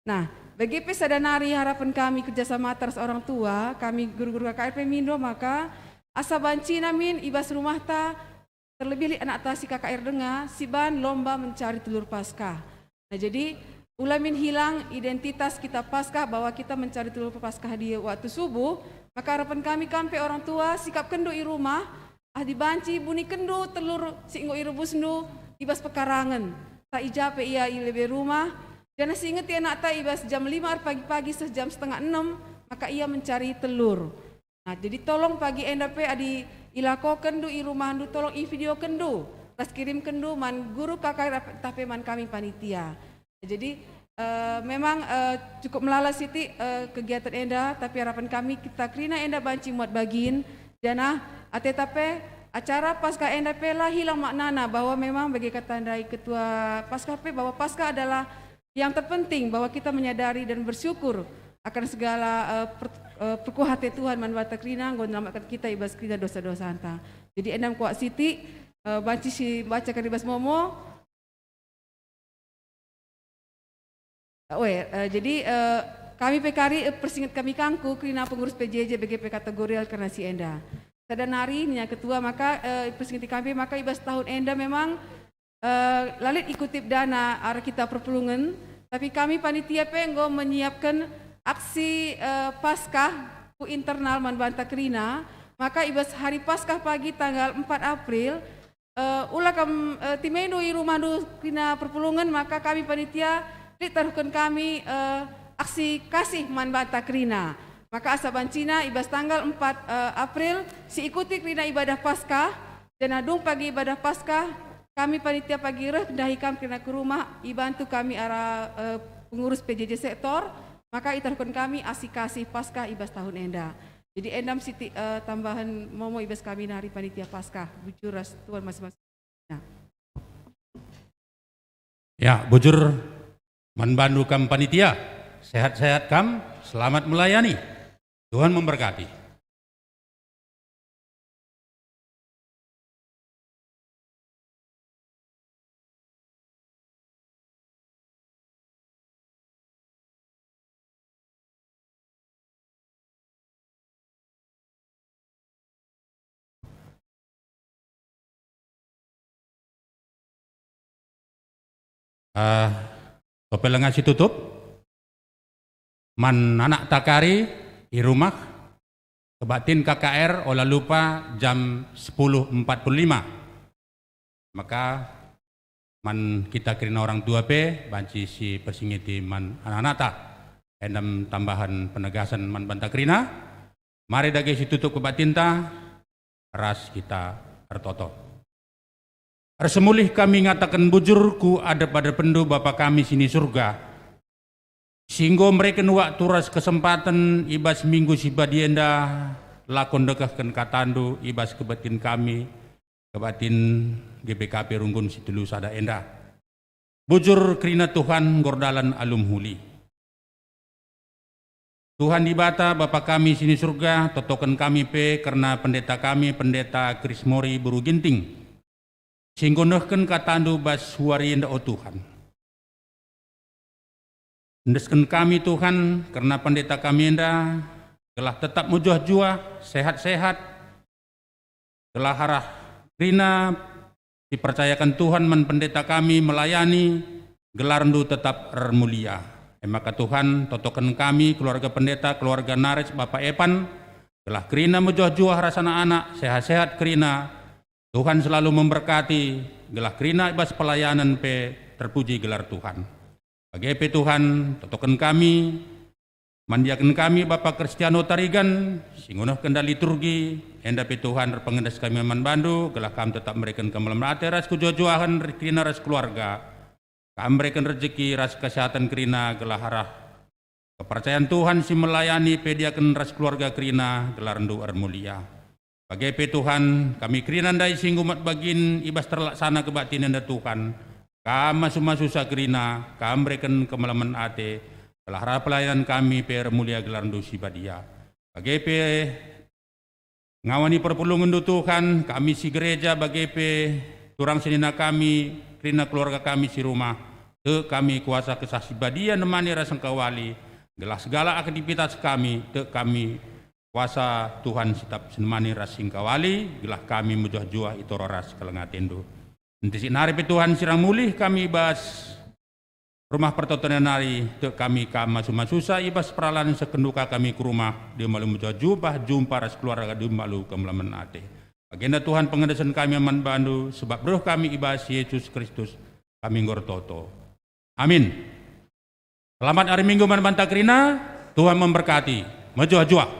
[SPEAKER 8] Nah, BGP Sadanari harapan kami kerjasama atas orang tua, kami guru-guru KKRP Mindo, maka asa banci namin ibas rumah ta, terlebih anak ta si KKR dengar, si ban lomba mencari telur Paskah. Nah, jadi ulamin hilang identitas kita Paskah bahwa kita mencari telur Paskah di waktu subuh, maka harapan kami kampe orang tua sikap kendo i rumah, dibanci bunyi kendo telur singgo i rebus nu ibas pekarangan. Tak ijape ia i lebe rumah. Dan si inget ya anak tak ibas jam 5 pagi-pagi sejam setengah 6, maka ia mencari telur. Nah, jadi tolong pagi endape adi ilako kendo i rumah nu tolong i video kendo. Tas kirim kendo man guru kakak tapi man kami panitia. Jadi memang cukup melala siti kegiatan enda, tapi harapan kami kita krina enda banci muat bagin. Jana atetape acara Paskah enda pe lah hilang maknana bahwa memang bagi kata dari ketua Paskah pe bahwa Paskah adalah yang terpenting, bahwa kita menyadari dan bersyukur akan segala perkuhati Tuhan manwata krina menyelamatkan kita ibas krina dosa-dosa anta. Jadi endam kuat siti banci si baca karibas momo. Jadi kami PKRI persingat kami kangku krina pengurus PJJ BGP kategorial karena si enda. Sadanari nya ketua maka persingati kami maka ibas tahun enda memang lalit ikutip dana arah kita perpulungan, tapi kami panitia penggo menyiapkan aksi Paskah ku internal manbanta krina, maka ibas hari Paskah pagi tanggal 4 April ulah kam timenu i rumah du krina perpulungan, maka kami panitia ditaruhkan kami aksi kasih manbanta krina. Maka asa bancina ibas tanggal 4 April si ikuti krina ibadah Paskah dan adung pagi ibadah Paskah kami panitia pagi reh kendahikam krina ke rumah ibantu kami arah pengurus PJJ sektor, maka itaruhkan kami aksi kasih Paskah ibas tahun enda. Jadi endam siti tambahan momo ibas kami nari panitia Paskah bujur ras tuan masing-masing. Nah.
[SPEAKER 5] Ya, bujur manbandu kam panitia, sehat-sehat kam, selamat melayani. Tuhan memberkati. Topelengan si tutup. Man anak takari di rumah kebatin KKR olah lupa jam 10.45. Maka man kita kirina orang tua pe banci si persingiti man anak-anak tak endam tambahan penegasan man banta krina. Mari dage si tutup kebatin ta ras kita ertoto. Semulih kami ngatakan bujurku ada pada pendu Bapa kami sini surga. Singgo mereka waktu ras kesempatan ibas minggu si badienda lakon dekahkan katandu ibas kebatin kami kebatin GBKP Runggun si telu sada enda. Bujur krina Tuhan gordalan alum huli. Tuhan di bata Bapa kami sini surga, totokan kami pe karena pendeta kami, pendeta Krismori Buru Ginting. Singgunehkeun katandu bas huari enda o Tuhan. Endeskeun kami Tuhan, karena pendeta kami enda telah tetap mujuah-juah, sehat-sehat, telah harah rina, dipercayakan Tuhan men pendeta kami melayani, gelar ndu tetap mulia. Maka Tuhan totokan kami, keluarga pendeta, keluarga Nares, Bapak Epan, telah kerina mujuah-juah rasana anak, sehat-sehat kerina, Tuhan selalu memberkati, gelah kerina ibas pelayanan pe terpuji gelar Tuhan. Bagi pe Tuhan, totokan kami, mandiakan kami Bapak Kristiano Tarigan, singunah kenda liturgi, enda pe Tuhan pengendas kami man bandu, gelah kami tetap memberikan kemalam ras kujuahan kerina ras keluarga, kami memberikan rezeki ras kesehatan kerina, gelah harah kepercayaan Tuhan si melayani pediakan ras keluarga kerina, gelar rendu mulia. Bagi pe Tuhan, kami kerina ndai singgumat bagin ibas terlaksana kebatinan da Tuhan, kami susah kerina, kami memberikan kemalaman ate, gelah harah pelayanan kami pe mulia gelar rendu si badia. Bagi pe ngawani perpulungan do Tuhan, kami si gereja bagi pe turang senina kami, kerina keluarga kami si rumah, te kami kuasa kesaksi badia nemani rasang kawali, gelah segala aktivitas kami, te kami kuasa Tuhan sitap senemani rasing kawali, gelah kami mujuah-juah itu ras kalengatendo. Nanti sinari pe Tuhan sirang mulih kami bas rumah pertotonan nari, te kami masuk-susah ibas peralahan sekenduka kami ke rumah, dia malu mujuah-juah jumpa ras keluarga dia malu kemelaman ate. Agenda Tuhan pengedasan kami aman bandu, sebab roh kami ibas Yesus Kristus, kami ngortoto. Amin. Selamat hari Minggu man banta kerina, Tuhan memberkati. Majuah-juah.